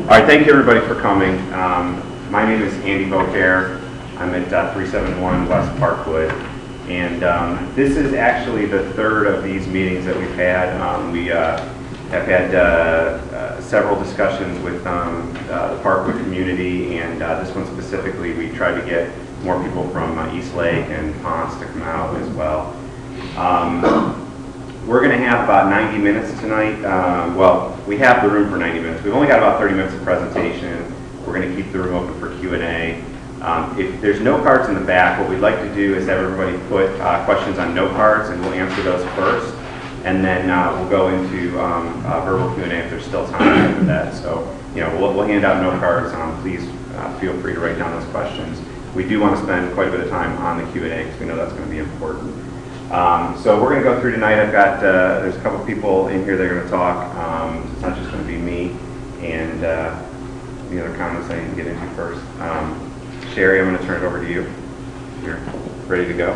All right, thank you everybody for coming. My name is Andy Beaucaire. I'm at 371 West Parkwood. And this is actually the third of these meetings that we've had. We have had several discussions with the Parkwood community, and this one specifically, we tried to get more people from East Lake and Ponce to come out as well. We're going to have about 90 minutes tonight. Well, we have the room for 90 minutes. We've only got about 30 minutes of presentation. We're going to keep the room open for Q&A. If there's note cards in the back, what we'd like to do is have everybody put questions on note cards, and we'll answer those first. And then we'll go into verbal Q&A if there's still time after that. So, you know, we'll hand out note cards. Please feel free to write down those questions. We do want to spend quite a bit of time on the Q&A because we know that's going to be important. So we're going to go through tonight. I've got, there's a couple people in here that are going to talk. It's not just going to be me and the other comments I need to get into first. Sherry, I'm going to turn it over to you. You're ready to go.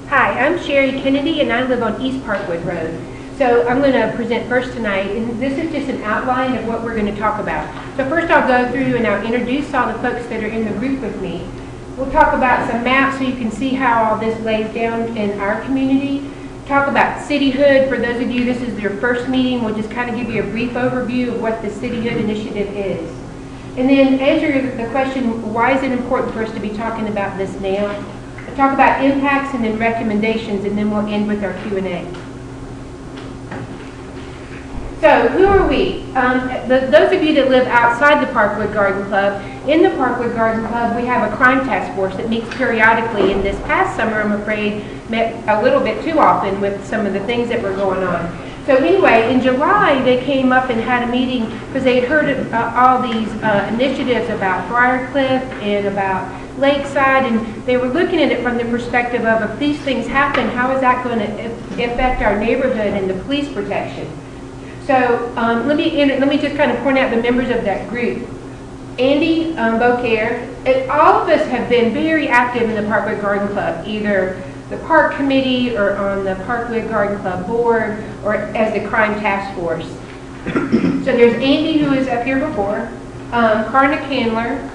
Hi, I'm Sherry Kennedy, and I live on East Parkwood Road. So I'm going to present first tonight, and this is just an outline of what we're going to talk about. So first I'll go through and I'll introduce all the folks that are in the group with me. We'll talk about some maps so you can see how all this lays down in our community. Talk about Cityhood. For those of you, this is your first meeting. We'll just kind of give you a brief overview of what the Cityhood initiative is. And then answer the question, why is it important for us to be talking about this now? We'll talk about impacts and then recommendations, and then we'll end with our Q&A. So, who are we? Those of you that live outside the Parkwood Garden Club, in the Parkwood Garden Club, we have a crime task force that meets periodically. And this past summer, I'm afraid, met a little bit too often with some of the things that were going on. So anyway, in July, they came up and had a meeting because they had heard all these initiatives about Briarcliff and about Lakeside, and they were looking at it from the perspective of, if these things happen, how is that going to affect our neighborhood and the police protection? So let me just kind of point out the members of that group. Andy Beaucaire, and all of us have been very active in the Parkwood Garden Club, either the park committee or on the Parkwood Garden Club board or as the crime task force. So there's Andy, who is up here before, Karna Candler,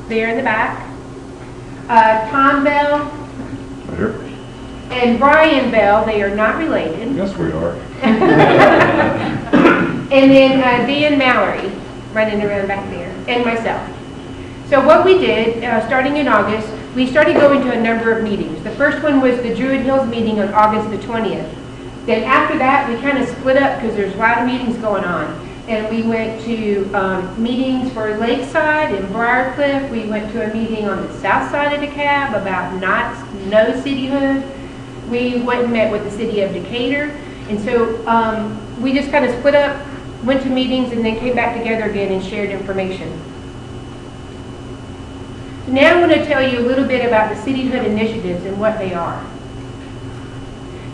there in the back, Tom Bell, Here. and Brian Bell. They are not related. Yes, we are. And then Dan Mallory, running around back there, and myself. So what we did, starting in August, we started going to a number of meetings. The first one was the Druid Hills meeting on August the 20th. Then after that, we kind of split up because there's a lot of meetings going on. And we went to meetings for Lakeside and Briarcliff. We went to a meeting on the south side of DeKalb about no cityhood. We went and met with the city of Decatur. And so we just kind of split up, went to meetings, and then came back together again and shared information. So now I'm going to tell you a little bit about the Cityhood initiatives and what they are.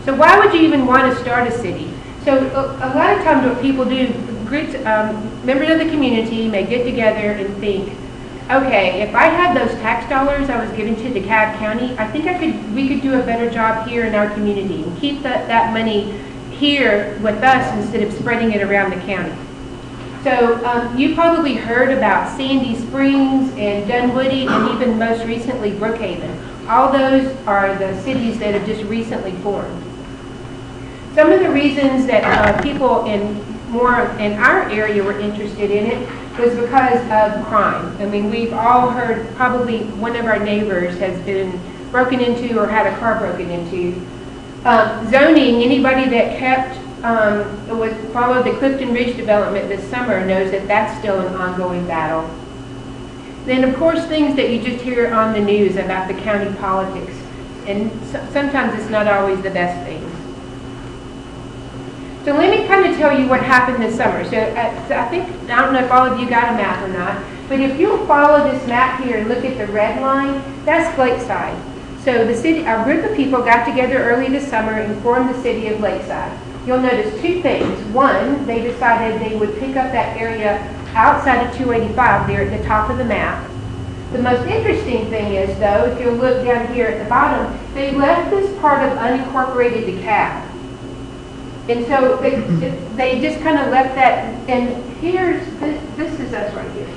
So why would you even want to start a city? So a lot of times what people do, groups, members of the community may get together and think, okay, if I had those tax dollars I was giving to DeKalb County, I think we could do a better job here in our community and keep that money here with us instead of spreading it around the county. So you probably heard about Sandy Springs and Dunwoody and even most recently Brookhaven. All those are the cities that have just recently formed. Some of the reasons that people more in our area were interested in it was because of crime. I mean, we've all heard probably one of our neighbors has been broken into or had a car broken into. Zoning, anybody that followed the Clifton Ridge development this summer knows that that's still an ongoing battle. Then, of course, things that you just hear on the news about the county politics, and sometimes it's not always the best things. So let me kind of tell you what happened this summer. So I don't know if all of you got a map or not, but if you'll follow this map here and look at the red line, that's Lakeside. So a group of people got together early this summer and formed the city of Lakeside. You'll notice two things. One, they decided they would pick up that area outside of 285 there at the top of the map. The most interesting thing is, though, if you look down here at the bottom, they left this part of unincorporated DeKalb. And so they just kind of left that, and this is us right here.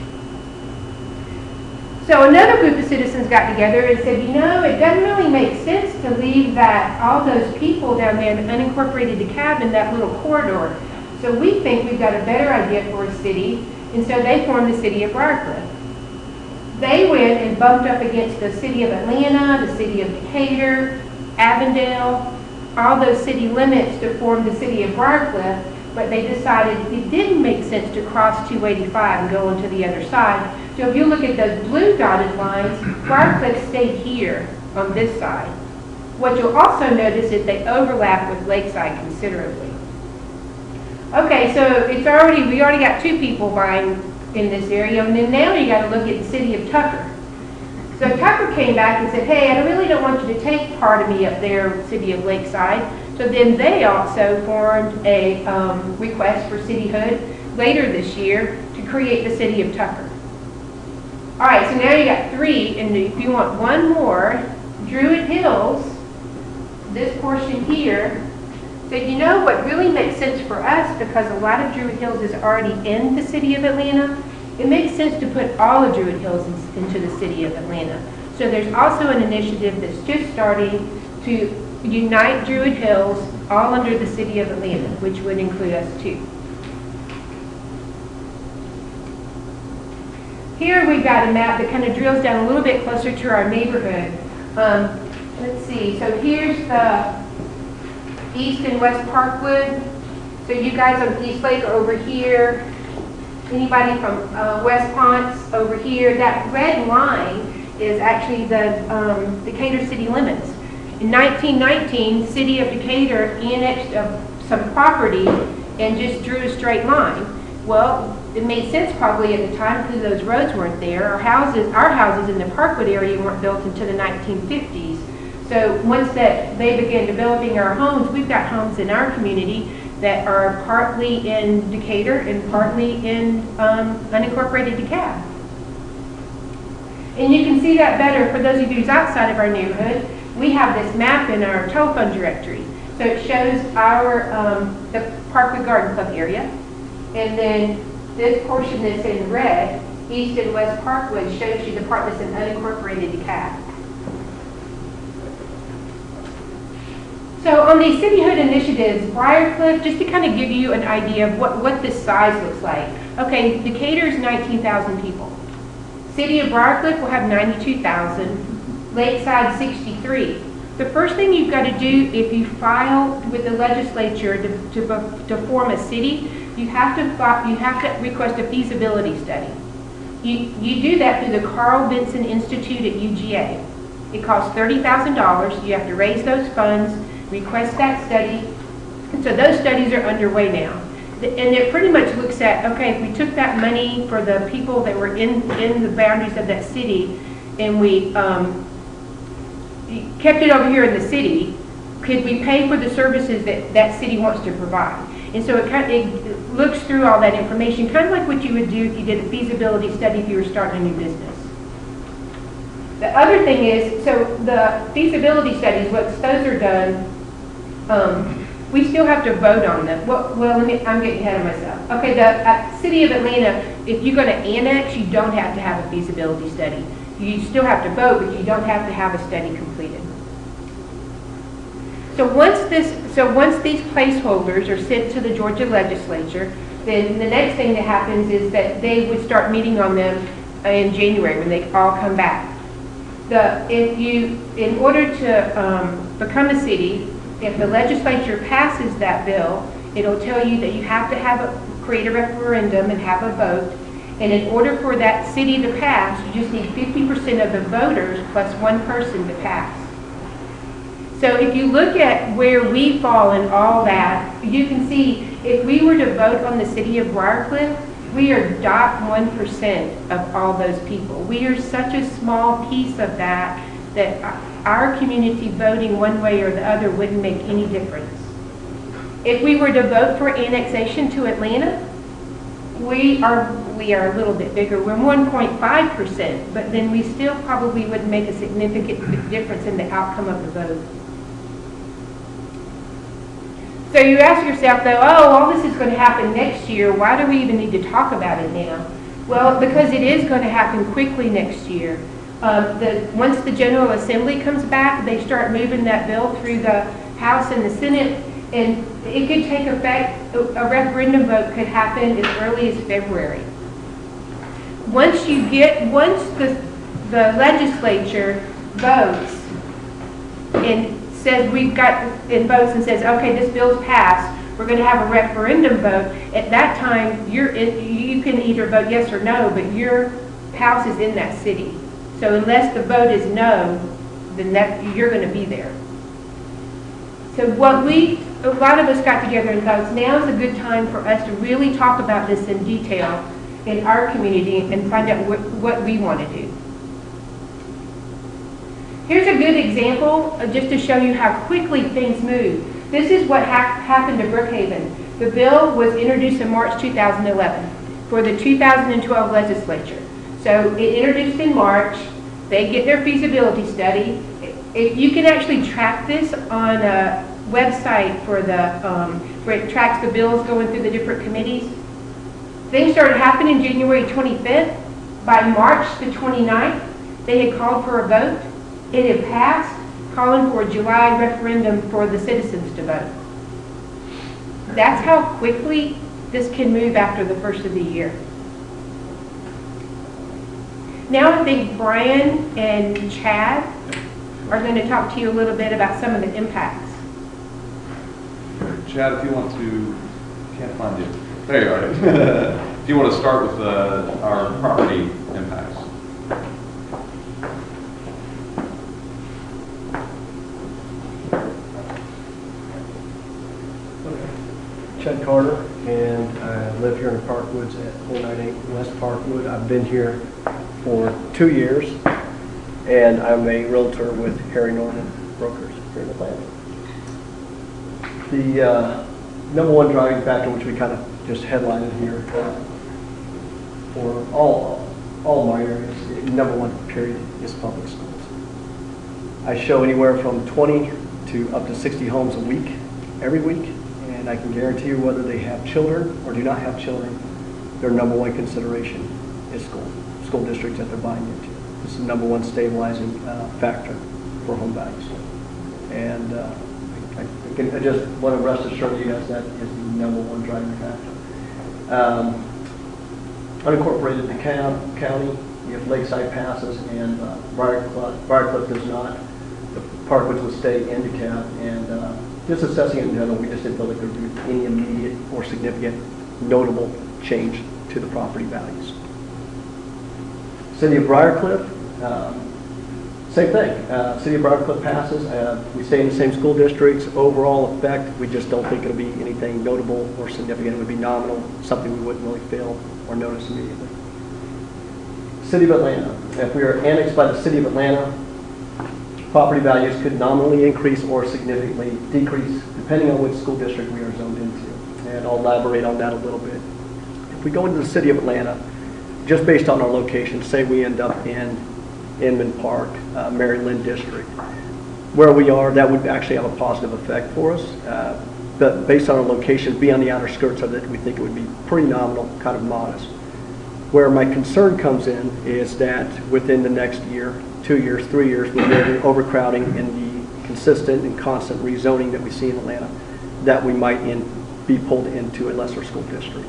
So another group of citizens got together and said, you know, it doesn't really make sense to leave all those people down there in unincorporated DeKalb in that little corridor. So we think we've got a better idea for a city, and so they formed the city of Briarcliff. They went and bumped up against the city of Atlanta, the city of Decatur, Avondale, all those city limits to form the city of Briarcliff, but they decided it didn't make sense to cross 285 and go onto the other side. So if you look at those blue dotted lines, Parkwood stayed here on this side. What you'll also notice is they overlap with Lakeside considerably. Okay, so we already got 2 people buying in this area, and then now you got to look at the city of Tucker. So Tucker came back and said, hey, I really don't want you to take part of me up there, city of Lakeside. So then they also formed a request for Cityhood later this year to create the city of Tucker. All right, so now you got 3, and if you want one more, Druid Hills, this portion here. So you know what really makes sense for us, because a lot of Druid Hills is already in the city of Atlanta, it makes sense to put all of Druid Hills into the city of Atlanta. So there's also an initiative that's just starting to unite Druid Hills all under the city of Atlanta, which would include us too. Here we've got a map that kind of drills down a little bit closer to our neighborhood. Let's see, so here's the East and West Parkwood. So you guys on East Lake are over here. Anybody from West Ponce over here. That red line is actually the Decatur city limits. In 1919, city of Decatur annexed some property and just drew a straight line. Well, it made sense probably at the time because those roads weren't there. Our houses in the Parkwood area weren't built until the 1950s. So once that they began developing our homes, we've got homes in our community that are partly in Decatur and partly in unincorporated DeKalb. And you can see that better for those of you who's outside of our neighborhood. We have this map in our telephone directory. So it shows the Parkwood Garden Club area. And then this portion that's in red, East and West Parkwood, shows you the part that's in unincorporated DeKalb. So on these cityhood initiatives, Briarcliff, just to kind of give you an idea of what this size looks like. Okay, Decatur is 19,000 people. City of Briarcliff will have 92,000. Lakeside 63. The first thing you've got to do if you file with the legislature to form a city, you have to request a feasibility study. You do that through the Carl Vinson Institute at UGA. It costs $30,000. You have to raise those funds, request that study. And so those studies are underway now. And it pretty much looks at, okay, if we took that money for the people that were in the boundaries of that city and we kept it over here in the city, could we pay for the services that that city wants to provide? And so it looks through all that information, kind of like what you would do if you did a feasibility study if you were starting a new business. The other thing is, so the feasibility studies, once those are done, we still have to vote on them. Well, I'm getting ahead of myself. Okay, the City of Atlanta, if you're going to annex, you don't have to have a feasibility study. You still have to vote, but you don't have to have a study completed. So once these placeholders are sent to the Georgia legislature, then the next thing that happens is that they would start meeting on them in January when they all come back. In order to become a city, if the legislature passes that bill, it'll tell you that you have to create a referendum and have a vote. And in order for that city to pass, you just need 50% of the voters plus one person to pass. So if you look at where we fall in all that, you can see if we were to vote on the city of Briarcliff, we are 0.1% of all those people. We are such a small piece of that our community voting one way or the other wouldn't make any difference. If we were to vote for annexation to Atlanta, we are a little bit bigger. We're 1.5%, but then we still probably wouldn't make a significant difference in the outcome of the vote. So you ask yourself though, oh, all this is going to happen next year. Why do we even need to talk about it now? Well, because it is going to happen quickly next year. Once the General Assembly comes back, they start moving that bill through the House and the Senate, and it could take effect. A referendum vote could happen as early as February. Once the legislature votes and says votes and says, okay, this bill's passed, we're going to have a referendum vote. At that time, you can either vote yes or no, but your house is in that city. So unless the vote is no, then you're going to be there. So a lot of us got together and thought, now is a good time for us to really talk about this in detail in our community and find out what we want to do. Here's a good example just to show you how quickly things move. This is what happened to Brookhaven. The bill was introduced in March 2011 for the 2012 legislature. So it introduced in March. They get their feasibility study. You can actually track this on a website where it tracks the bills going through the different committees. Things started happening January 25th. By March the 29th, they had called for a vote. It had passed, calling for a July referendum for the citizens to vote. That's how quickly this can move after the first of the year. Now I think Brian and Chad are going to talk to you a little bit about some of the impacts. Chad, if you want to, can't find you. There you are. If you want to start with our property impacts. Chad Carter, and I live here in Parkwoods at 498 West Parkwood. I've been here for 2 years, and I'm a realtor with Harry Norman Brokers here in Atlanta. The number one driving factor, which we kind of just headlined here for all my areas, number one period is public schools. I show anywhere from 20 to up to 60 homes a week, every week. And I can guarantee you, whether they have children or do not have children, their number one consideration is school districts that they're buying into. It's the number one stabilizing factor for home values. And I just want to rest assured you guys that is the number one driving factor. Unincorporated DeKalb County, you have Lakeside passes and Briarcliff does not. The Parkwoods would stay in DeKalb, and just assessing it in general, we just didn't feel like there would be any immediate or significant notable change to the property values. City of Briarcliff, same thing. City of Briarcliff passes. We stay in the same school districts. Overall effect, we just don't think it'll be anything notable or significant. It would be nominal, something we wouldn't really feel or notice immediately. City of Atlanta. If we are annexed by the City of Atlanta, property values could nominally increase or significantly decrease depending on which school district we are zoned into. And I'll elaborate on that a little bit. If we go into the City of Atlanta, just based on our location, say we end up in Inman Park, Mary Lynn District, where we are, that would actually have a positive effect for us. But based on our location, be on the outer skirts of it, we think it would be pretty nominal, kind of modest. Where my concern comes in is that within the next year, 2 years, 3 years, with the overcrowding and the consistent and constant rezoning that we see in Atlanta, that we might be pulled into a lesser school district.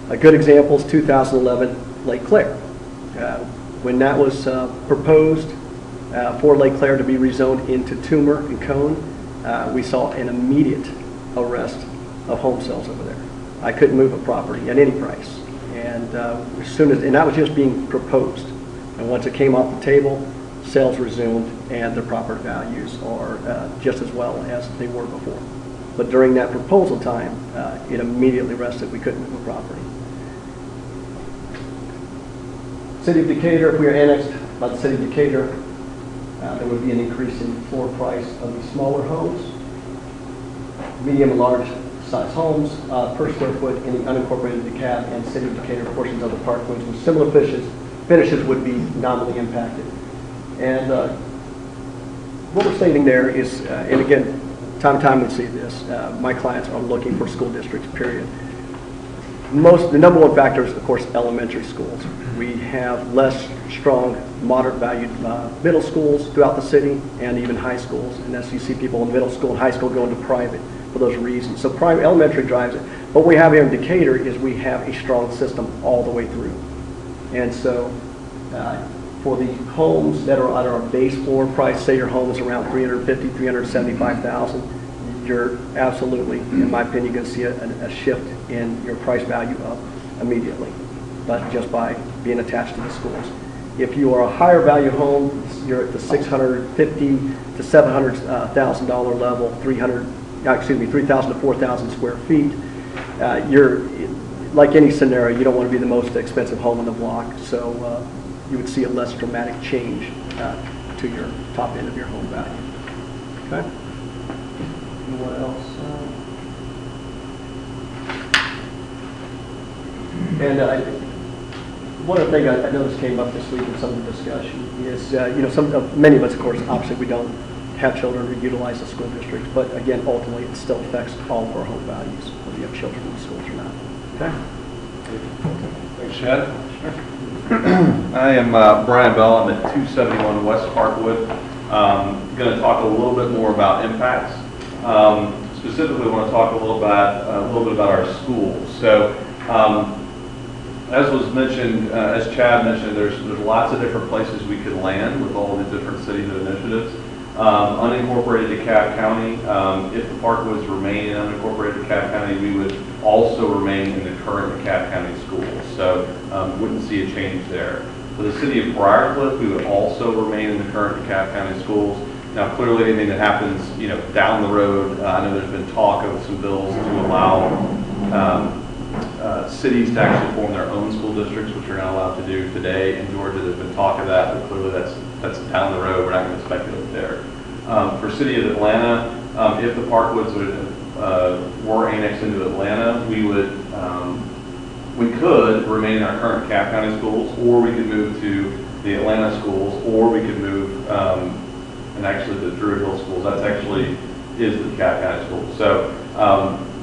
A good example is 2011 Lake Claire. When that was proposed for Lake Claire to be rezoned into Toomer and Cone, we saw an immediate arrest of home sales over there. I couldn't move a property at any price. And and that was just being proposed. And once it came off the table, sales resumed, and the property values are just as well as they were before. But during that proposal time, it immediately rested. We couldn't move a property. City of Decatur, if we are annexed by the City of Decatur, there would be an increase in floor price of the smaller homes, medium and large size homes per square foot in the unincorporated DeKalb and City of Decatur portions of the Parkwoods with similar finishes would be nominally impacted. And what we're stating there is, and again, time to time we see this. My clients are looking for school districts, period. The number one factor is, of course, elementary schools. We have less strong, moderate valued middle schools throughout the city and even high schools. And as you see people in middle school and high school go into private for those reasons. So private elementary drives it. But what we have here in Decatur is we have a strong system all the way through. And so for the homes that are at our base floor price, say your home is around $350,000, $375,000, you're absolutely, in my opinion, going to see a shift in your price value up immediately, but just by being attached to the schools. If you are a higher value home, you're at the $650,000 to $700,000 level, 3,000 to 4,000 square feet. You're like any scenario, you don't want to be the most expensive home on the block, so you would see a less dramatic change to your top end of your home value. Okay. And what else? One of the things I noticed came up this week in some of the discussion is, many of us, of course, obviously we don't have children who utilize the school districts, but again, ultimately, it still affects all of our home values, whether you have children in the schools or not. Okay? Thanks, Chad. I am Brian Bell. I'm at 271 West Parkwood. Going to talk a little bit more about impacts. Specifically, I want to talk a little bit about our schools. So, as was mentioned, as Chad mentioned, there's lots of different places we could land with all the different Cityhood initiatives. Unincorporated DeKalb County, if the Parkwoods remain in unincorporated DeKalb County, we would also remain in the current DeKalb County schools. So wouldn't see a change there. For the city of Briarcliff, we would also remain in the current DeKalb County schools. Now, clearly, anything that happens, down the road, I know there's been talk of some bills to allow cities to actually form their own school districts, which you're not allowed to do today. In Georgia, there's been talk of that, but clearly that's down the road. We're not going to speculate there. For City of Atlanta, if the Parkwoods were annexed into Atlanta, we could remain in our current DeKalb County schools, or we could move to the Atlanta schools, or we could move, and actually the Druid Hill schools, that's actually is the DeKalb County schools. So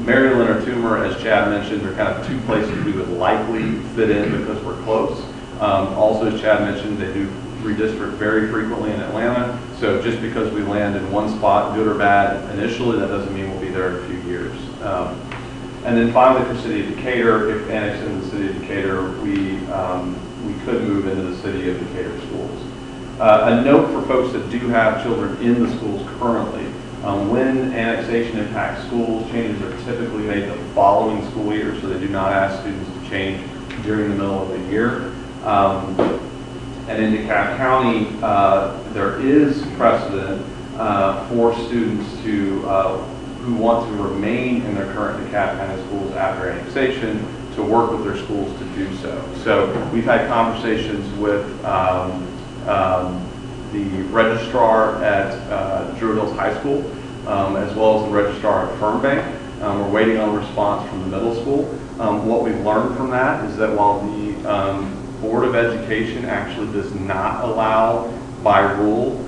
Maryland or Toomer, as Chad mentioned, are kind of two places we would likely fit in because we're close. Also, as Chad mentioned, they do redistrict very frequently in Atlanta. So just because we land in one spot, good or bad, initially, that doesn't mean we'll be there in a few years. And then finally, for City of Decatur, if annexed into the City of Decatur, we could move into the City of Decatur schools. A note for folks that do have children in the schools currently, when annexation impacts schools, changes are typically made the following school year, so they do not ask students to change during the middle of the year. And in DeKalb County, there is precedent for students who want to remain in their current DeKalb County schools after annexation to work with their schools to do so. So we've had conversations with the registrar at Druid Hills High School, as well as the registrar at Fernbank. We're waiting on a response from the middle school. What we've learned from that is that while the Board of Education actually does not allow, by rule,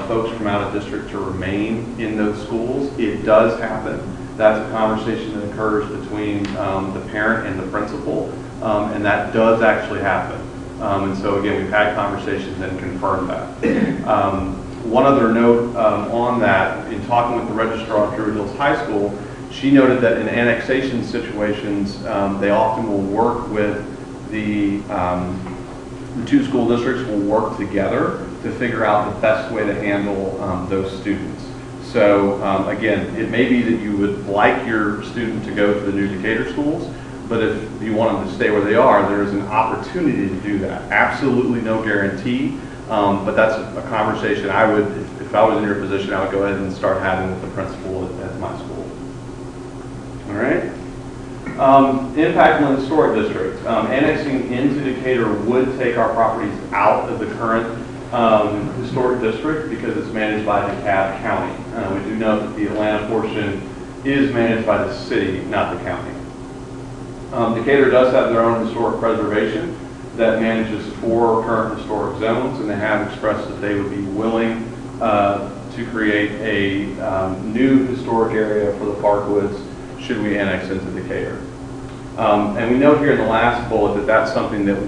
folks from out of district to remain in those schools, it does happen. That's a conversation that occurs between the parent and the principal, and that does actually happen. And so again, we've had conversations and confirmed that. One other note on that, in talking with the registrar at Druid Hills High School, she noted that in annexation situations, they often will work with the two school districts will work together to figure out the best way to handle those students. So again, it may be that you would like your student to go to the new Decatur schools, but if you want them to stay where they are, there is an opportunity to do that. Absolutely no guarantee, but that's a conversation I would, if I was in your position, I would go ahead and start having with the principal at my school. All right. Impact on the historic district. Annexing into Decatur would take our properties out of the current historic district because it's managed by DeKalb County. We do know that the Atlanta portion is managed by the city, not the county. Decatur does have their own historic preservation that manages 4 current historic zones, and they have expressed that they would be willing to create a new historic area for the Parkwoods should we annex into Decatur. And we note here in the last bullet that that's something that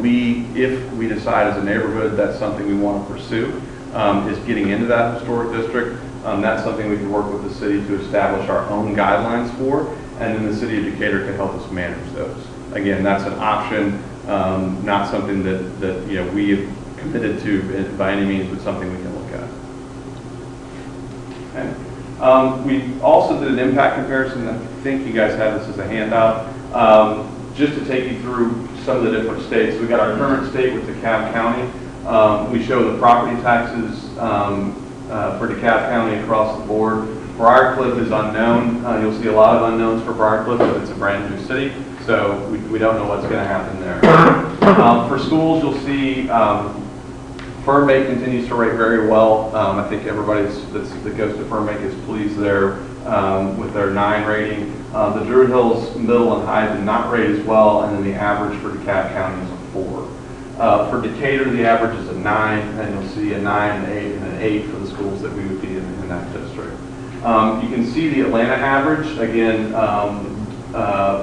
if we decide as a neighborhood that's something we want to pursue, is getting into that historic district. That's something we can work with the city to establish our own guidelines for, and then the city of Decatur can help us manage those. Again, that's an option, not something that we have committed to by any means, but something we can look at. Okay. We also did an impact comparison. I think you guys have this as a handout. Just to take you through some of the different states. We got our current state with DeKalb County. We show the property taxes for DeKalb County across the board. Briarcliff is unknown. You'll see a lot of unknowns for Briarcliff, but it's a brand new city, so we don't know what's going to happen there. For schools, you'll see Fernbank continues to rate very well. I think everybody that goes to Fernbank is pleased there with their 9 rating. The Druid Hills Middle and High did not rate as well, and then the average for DeKalb County is a 4. For Decatur, the average is a 9, and you'll see a 9, an 8, and an 8 for the schools that we would be in that district. You can see the Atlanta average, again,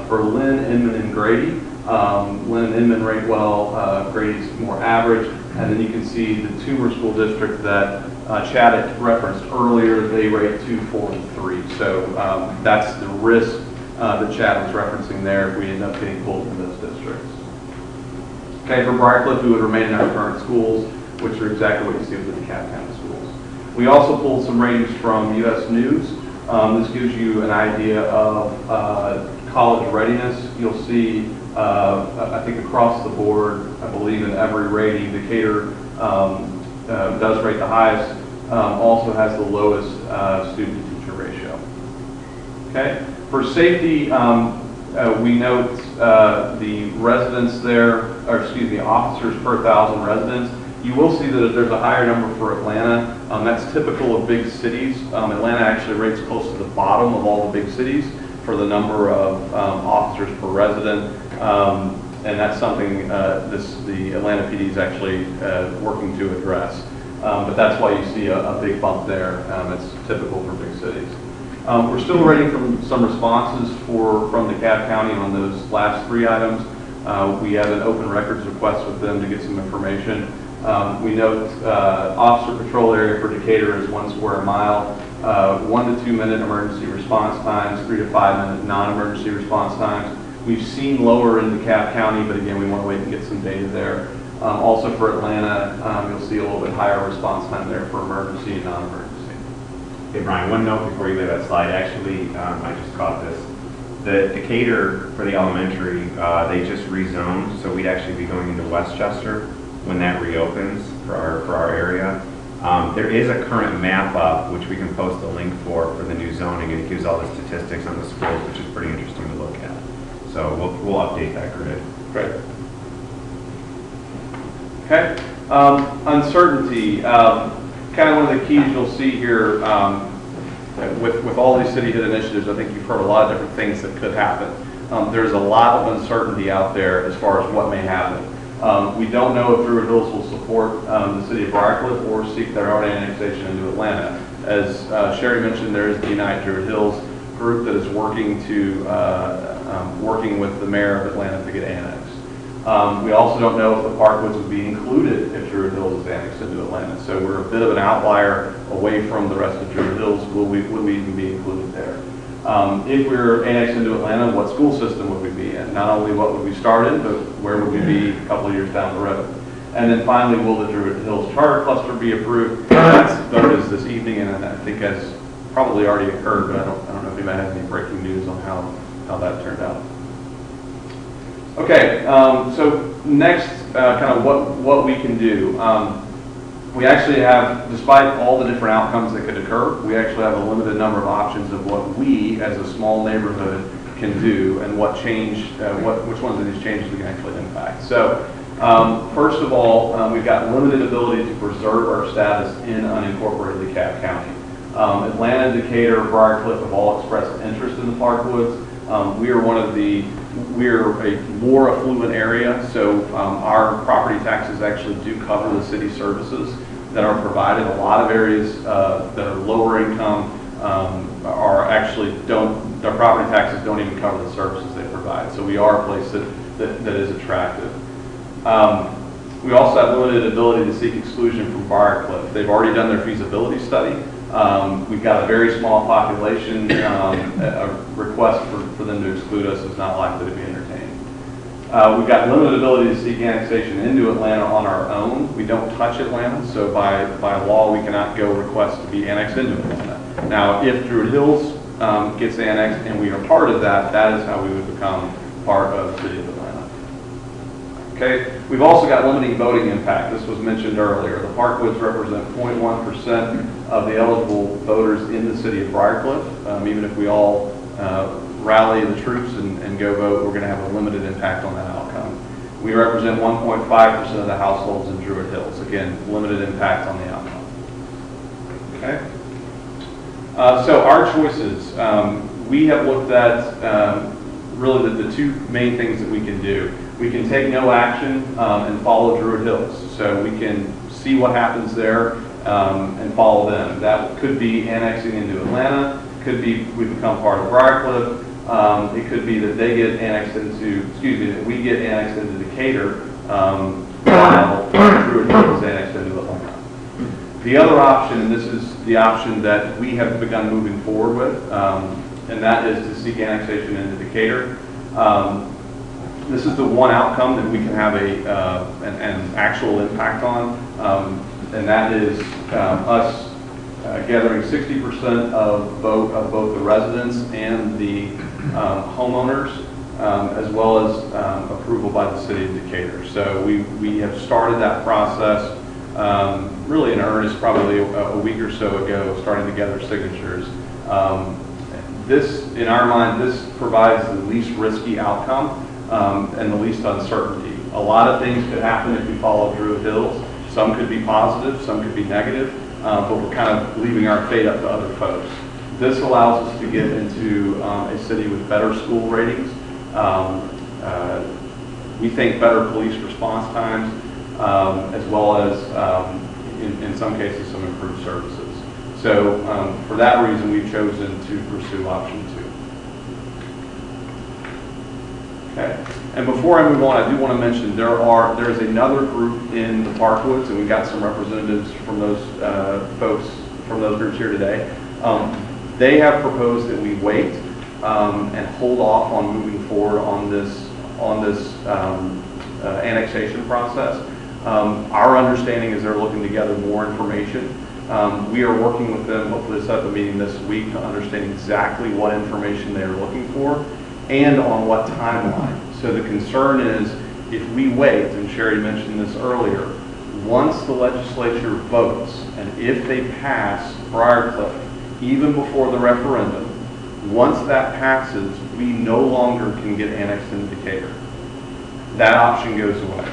for Lynn, Inman, and Grady. Lynn and Inman rate well, Grady's more average, and then you can see the Toomer School District that Chad had referenced earlier, they rate 2, 4, and 3. So that's the risk that Chad was referencing there if we end up getting pulled in those districts. Okay, for Briarcliff, we would remain in our current schools, which are exactly what you see with the DeKalb County schools. We also pulled some ratings from U.S. News. This gives you an idea of college readiness. You'll see, I think across the board, I believe in every rating, Decatur does rate the highest, also has the lowest student-to-teacher ratio. Okay, for safety, we note the residents there, or excuse me, officers per 1,000 residents. You will see that there's a higher number for Atlanta. That's typical of big cities. Atlanta actually rates close to the bottom of all the big cities for the number of officers per resident. And that's something the Atlanta PD is actually working to address. But that's why you see a big bump there. It's typical for big cities. We're still waiting for some responses from DeKalb County on those last 3 items. We have an open records request with them to get some information. We note officer patrol area for Decatur is 1 square mile, 1 to 2 minute emergency response times, 3 to 5 minute non-emergency response times. We've seen lower in DeKalb County, but again, we want to wait and get some data there. Also for Atlanta, you'll see a little bit higher response time there for emergency and non-emergency. Hey Brian, one note before you leave that slide. Actually, I just caught this. The Decatur for the elementary, they just rezoned, so we'd actually be going into Westchester when that reopens for our area. There is a current map up, which we can post a link for the new zoning, and it gives all the statistics on the schools, which is pretty interesting to look at. So we'll update that grid. Great. Okay. Uncertainty. Kind of one of the keys you'll see here with all these Cityhood initiatives. I think you've heard a lot of different things that could happen. There's a lot of uncertainty out there as far as what may happen. We don't know if Druid Hills will support the city of Briarcliff or seek their own annexation into Atlanta. As Sherry mentioned, there is the Unite Druid Hills group that is working with the mayor of Atlanta to get annexed. We also don't know if the Parkwoods would be included if Druid Hills is annexed into Atlanta. So we're a bit of an outlier away from the rest of Druid Hills. Would we even be included there? If we're annexed into Atlanta, what school system would we be in? Not only what would we start in, but where would we be a couple of years down the road? And then finally, will the Druid Hills Charter Cluster be approved? That's voted this evening, and I think has probably already occurred, but I don't know if anybody has any breaking news on how that turned out. Okay, so next, kind of what we can do. We actually have, despite all the different outcomes that could occur, we actually have a limited number of options of what we, as a small neighborhood, can do and what change, which ones of these changes we can actually impact. So, first of all, we've got limited ability to preserve our status in unincorporated DeKalb County. Atlanta, Decatur, Briarcliff have all expressed interest in the Parkwoods. We're a more affluent area, so our property taxes actually do cover the city services. that are provided. A lot of areas that are lower income are actually their property taxes don't even cover the services they provide. So we are a place that is attractive. We also have limited ability to seek exclusion from Briarcliff. They've already done their feasibility study. We've got a very small population. A request for them to exclude us is not likely to be entertained. We've got limited ability to seek annexation into Atlanta on our own. We don't touch Atlanta, so by law we cannot go request to be annexed into Atlanta. Now, if Druid Hills gets annexed and we are part of that, that is how we would become part of the City of Atlanta. Okay, we've also got limiting voting impact. This was mentioned earlier. The Parkwoods represent 0.1% of the eligible voters in the city of Briarcliff. Even if we all rally the troops and go vote, we're going to have a limited impact on that outcome. We represent 1.5% of the households in Druid Hills. Again, limited impact on the outcome. Okay. So our choices, we have looked at really the two main things that we can do. We can take no action and follow Druid Hills. So we can see what happens there and follow them. That could be annexing into Atlanta. Could be we become part of Briarcliff. It could be that they get annexed into, that we get annexed into Decatur while Druid Hills is annexed into Atlanta. The other option, and this is the option that we have begun moving forward with, and that is to seek annexation into Decatur. This is the one outcome that we can have an actual impact on, and that is us gathering 60% of vote of both the residents and the homeowners, as well as approval by the city of Decatur. So we have started that process really in earnest probably a week or so ago, starting to gather signatures. This, in our mind, this provides the least risky outcome and the least uncertainty. A lot of things could happen if we follow Druid Hills. Some could be positive, some could be negative, but we're kind of leaving our fate up to other folks. This allows us to get into a city with better school ratings. We think better police response times, as well as, in some cases, some improved services. So for that reason, we've chosen to pursue option 2. Okay. And before I move on, I do want to mention there's another group in the Parkwoods, and we've got some representatives from those folks from those groups here today. They have proposed that we wait and hold off on moving forward on this annexation process. Our understanding is they're looking to gather more information. We are working with them, hopefully to set up a meeting this week to understand exactly what information they are looking for and on what timeline. So the concern is if we wait, and Sherry mentioned this earlier, once the legislature votes and if they pass Briarcliff, even before the referendum, once that passes, we no longer can get annexed into Decatur. That option goes away.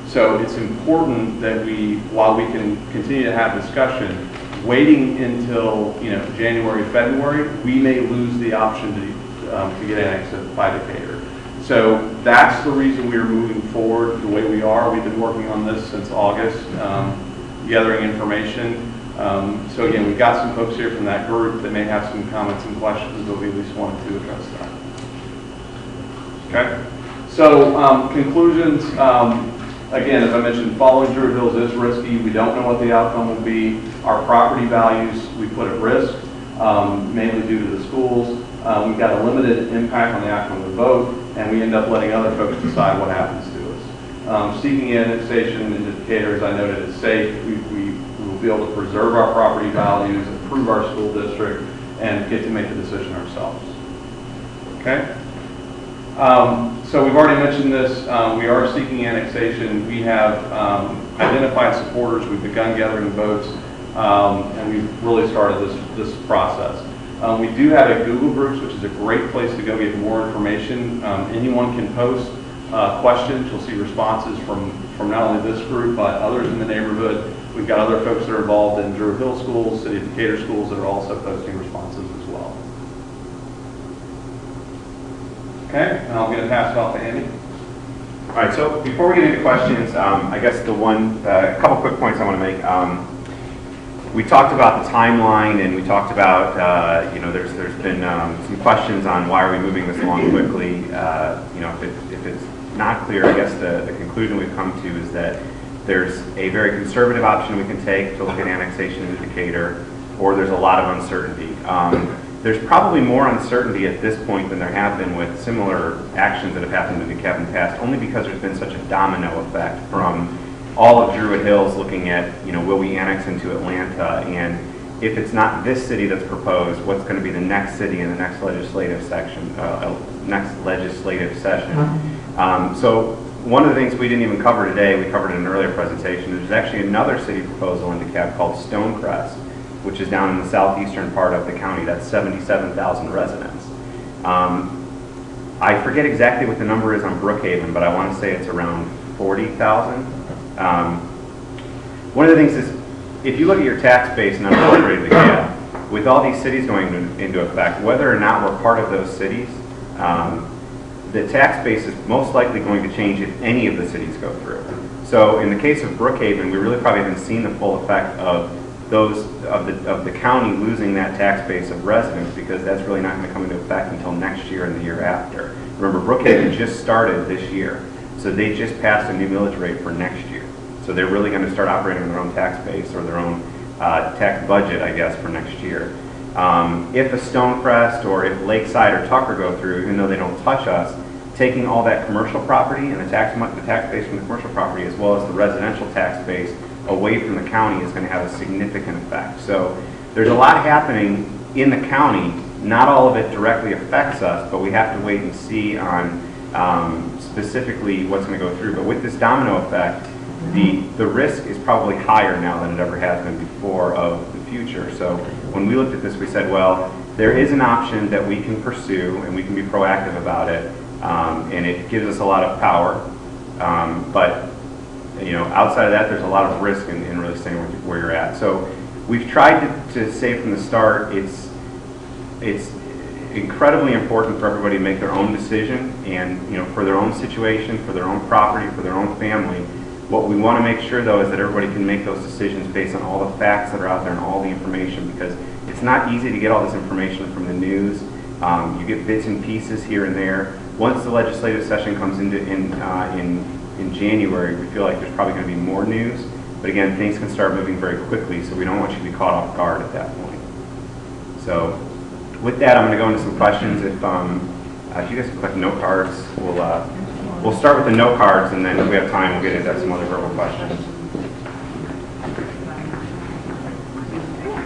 So it's important that while we can continue to have discussion, waiting until January, February, we may lose the option to get annexed by Decatur. So that's the reason we are moving forward the way we are. We've been working on this since August, gathering information. So again, we've got some folks here from that group that may have some comments and questions, but we at least wanted to address that. Okay. So conclusions. Again, as I mentioned, following Druid Hills is risky. We don't know what the outcome will be. Our property values we put at risk, mainly due to the schools. We've got a limited impact on the outcome of the vote, and we end up letting other folks decide what happens to us. Seeking annexation into Decatur, as I noted, is safe. We will be able to preserve our property values, improve our school district, and get to make the decision ourselves. Okay? So we've already mentioned this. We are seeking annexation. We have identified supporters. We've begun gathering votes, and we've really started this process. We do have a Google Groups, which is a great place to go get more information. Anyone can post questions. You'll see responses from not only this group, but others in the neighborhood. We've got other folks that are involved in Druid Hill schools, City of Decatur schools that are also posting responses as well. Okay, and I'm going to pass it off to Andy. All right, so before we get into questions, I guess a couple quick points I want to make. we talked about the timeline, and we talked about, there's been some questions on why are we moving this along quickly. If it's not clear, I guess the conclusion we've come to is that there's a very conservative option we can take to look at annexation into Decatur, or there's a lot of uncertainty. There's probably more uncertainty at this point than there have been with similar actions that have happened in DeKalb in the past, only because there's been such a domino effect from all of Druid Hills looking at, will we annex into Atlanta, and if it's not this city that's proposed, what's going to be the next city in the next legislative session. So one of the things we didn't even cover today, we covered in an earlier presentation, there's actually another city proposal in DeKalb called Stonecrest, which is down in the southeastern part of the county. That's 77,000 residents. I forget exactly what the number is on Brookhaven, but I want to say it's around 40,000. One of the things is, if you look at your tax base and unappropriated DeKalb, with all these cities going into effect, whether or not we're part of those cities, the tax base is most likely going to change if any of the cities go through. So in the case of Brookhaven, we really probably haven't seen the full effect of the county losing that tax base of residents, because that's really not going to come into effect until next year and the year after. Remember, Brookhaven just started this year, so they just passed a new millage rate for next year. So they're really going to start operating on their own tax base, or their own tax budget, I guess, for next year. If a Stonecrest or if Lakeside or Tucker go through, even though they don't touch us, taking all that commercial property and the tax base from the commercial property, as well as the residential tax base away from the county, is going to have a significant effect. So there's a lot happening in the county. Not all of it directly affects us, but we have to wait and see on specifically what's going to go through. But with this domino effect, the risk is probably higher now than it ever has been before of the future. So when we looked at this, we said, well, there is an option that we can pursue, and we can be proactive about it, and it gives us a lot of power. But outside of that, there's a lot of risk in really staying where you're at. So we've tried to say from the start, it's incredibly important for everybody to make their own decision, and for their own situation, for their own property, for their own family. What we want to make sure, though, is that everybody can make those decisions based on all the facts that are out there and all the information, because it's not easy to get all this information from the news. You get bits and pieces here and there. Once the legislative session comes in January, we feel like there's probably going to be more news. But again, things can start moving very quickly, so we don't want you to be caught off guard at that point. So with that, I'm going to go into some questions. If you guys collect note cards, we'll start with the note cards, and then if we have time, we'll get into some other verbal questions.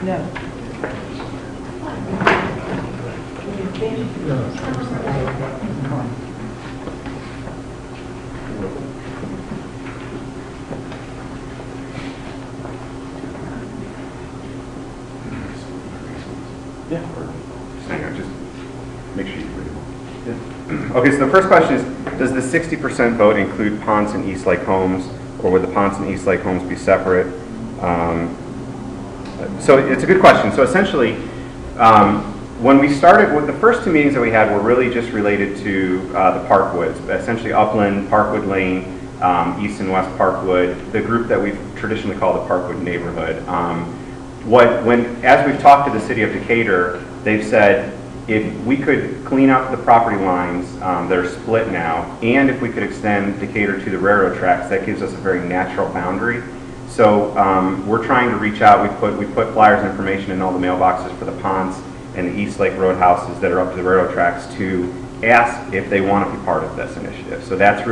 No. Yeah. Just hang on, just make sure you read it. Yeah. Okay, so the first question is, does the 60% vote include Ponce and Eastlake homes, or would the Ponce and Eastlake homes be separate? So it's a good question. So essentially, when we started, the first two meetings that we had were really just related to the Parkwoods, essentially Upland, Parkwood Lane, East and West Parkwood, the group that we've traditionally called the Parkwood neighborhood. As we've talked to the city of Decatur, they've said if we could clean up the property lines that are split now, and if we could extend Decatur to the railroad tracks, that gives us a very natural boundary. So we're trying to reach out. We put flyers and information in all the mailboxes for the Ponce and the Eastlake Road houses that are up to the railroad tracks to ask if they want to be part of this initiative. So that's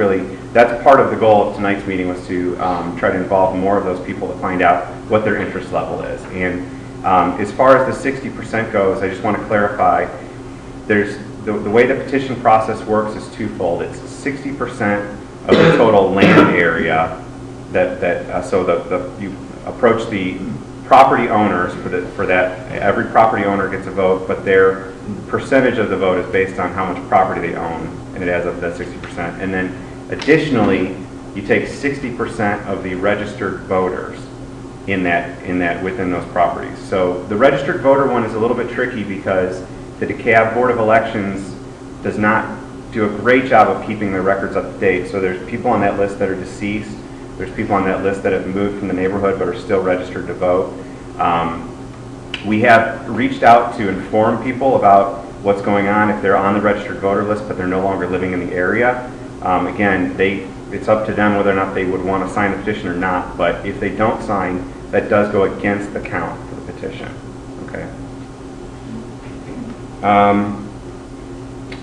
part of the goal of tonight's meeting, was to try to involve more of those people to find out what their interest level is. And as far as the 60% goes, I just want to clarify, there's the way the petition process works is twofold. It's 60% of the total land area so you approach the property owners for that. Every property owner gets a vote, but their percentage of the vote is based on how much property they own, and it adds up to that 60%. And then additionally, you take 60% of the registered voters in that within those properties. So the registered voter one is a little bit tricky because the DeKalb Board of Elections does not do a great job of keeping their records up to date. So there's people on that list that are deceased. There's people on that list that have moved from the neighborhood but are still registered to vote. We have reached out to inform people about what's going on if they're on the registered voter list, but they're no longer living in the area. Again, it's up to them whether or not they would want to sign the petition or not, but if they don't sign, that does go against the count for the petition. Okay.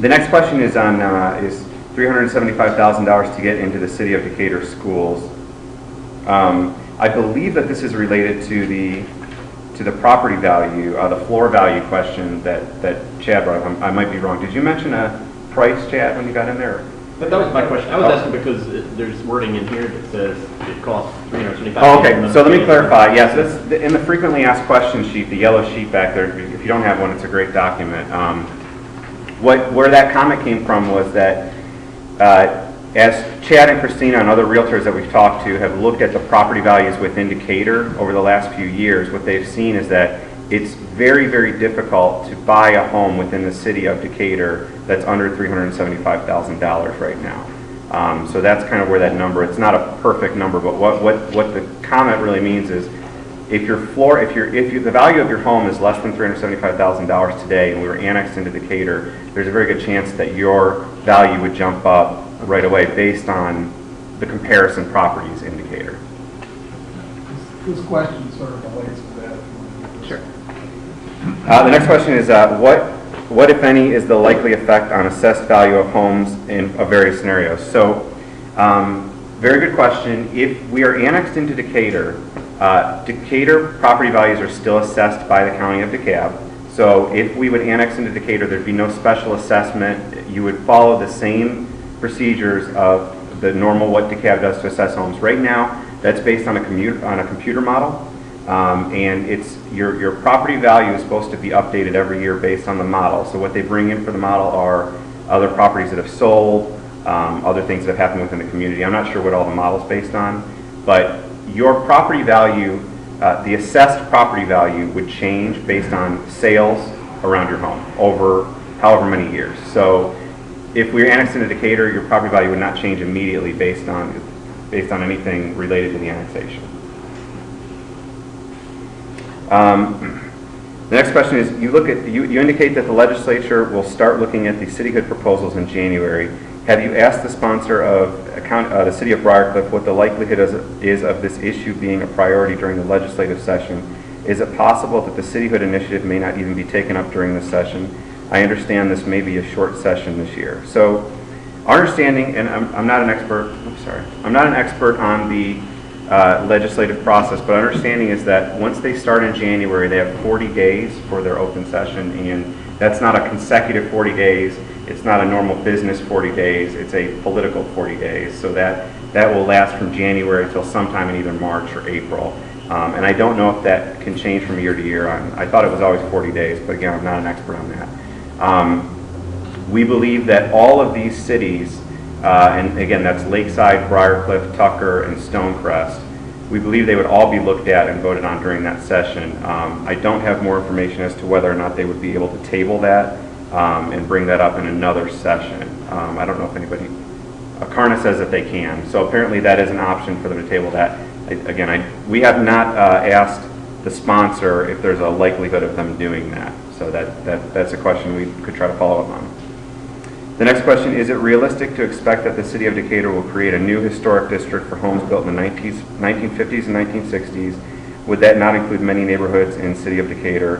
The next question is on is $375,000 to get into the City of Decatur schools. I believe that this is related to the property value, the floor value question that Chad brought up. I might be wrong. Did you mention a price, Chad, when you got in there? But that was my question. I was asking because there's wording in here that says it costs $375,000. Oh, okay. So let me clarify. Yes, in the frequently asked questions sheet, the yellow sheet back there, if you don't have one, it's a great document. Where that comment came from was that as Chad and Christina and other realtors that we've talked to have looked at the property values within Decatur over the last few years, what they've seen is that it's very, very difficult to buy a home within the city of Decatur that's under $375,000 right now. So that's kind of where that number, it's not a perfect number, but what the comment really means is if the value of your home is less than $375,000 today and we were annexed into Decatur, there's a very good chance that your value would jump up right away based on the comparison properties in Decatur. This question sort of relates to that. Sure. The next question is, what, if any, is the likely effect on assessed value of homes in various scenarios? So, very good question. If we are annexed into Decatur, Decatur property values are still assessed by the County of DeKalb. So if we would annex into Decatur, there'd be no special assessment. You would follow the same procedures of the normal what DeKalb does to assess homes. Right now, that's based on a computer model. And it's your property value is supposed to be updated every year based on the model. So what they bring in for the model are other properties that have sold, other things that have happened within the community. I'm not sure what all the model's based on, but your property value, the assessed property value would change based on sales around your home over however many years. So if we're annexed into Decatur, your property value would not change immediately based on anything related to the annexation. The next question is, you indicate that the legislature will start looking at the Cityhood proposals in January. Have you asked the sponsor of the City of Briarcliff what the likelihood is of this issue being a priority during the legislative session? Is it possible that the Cityhood initiative may not even be taken up during this session? I understand this may be a short session this year. So our understanding, and I'm not an expert, I'm not an expert on the legislative process, but our understanding is that once they start in January, they have 40 days for their open session, and that's not a consecutive 40 days. It's not a normal business 40 days. It's a political 40 days. So that will last from January till sometime in either March or April. And I don't know if that can change from year to year. I thought it was always 40 days, but again, I'm not an expert on that. We believe that all of these cities, and again, that's Lakeside, Briarcliff, Tucker, and Stonecrest, we believe they would all be looked at and voted on during that session. I don't have more information as to whether or not they would be able to table that and bring that up in another session. I don't know if anybody, Akarna says that they can. So apparently that is an option for them to table that. We have not asked the sponsor if there's a likelihood of them doing that. So that's a question we could try to follow up on. The next question, is it realistic to expect that the City of Decatur will create a new historic district for homes built in the 1950s and 1960s? Would that not include many neighborhoods in City of Decatur?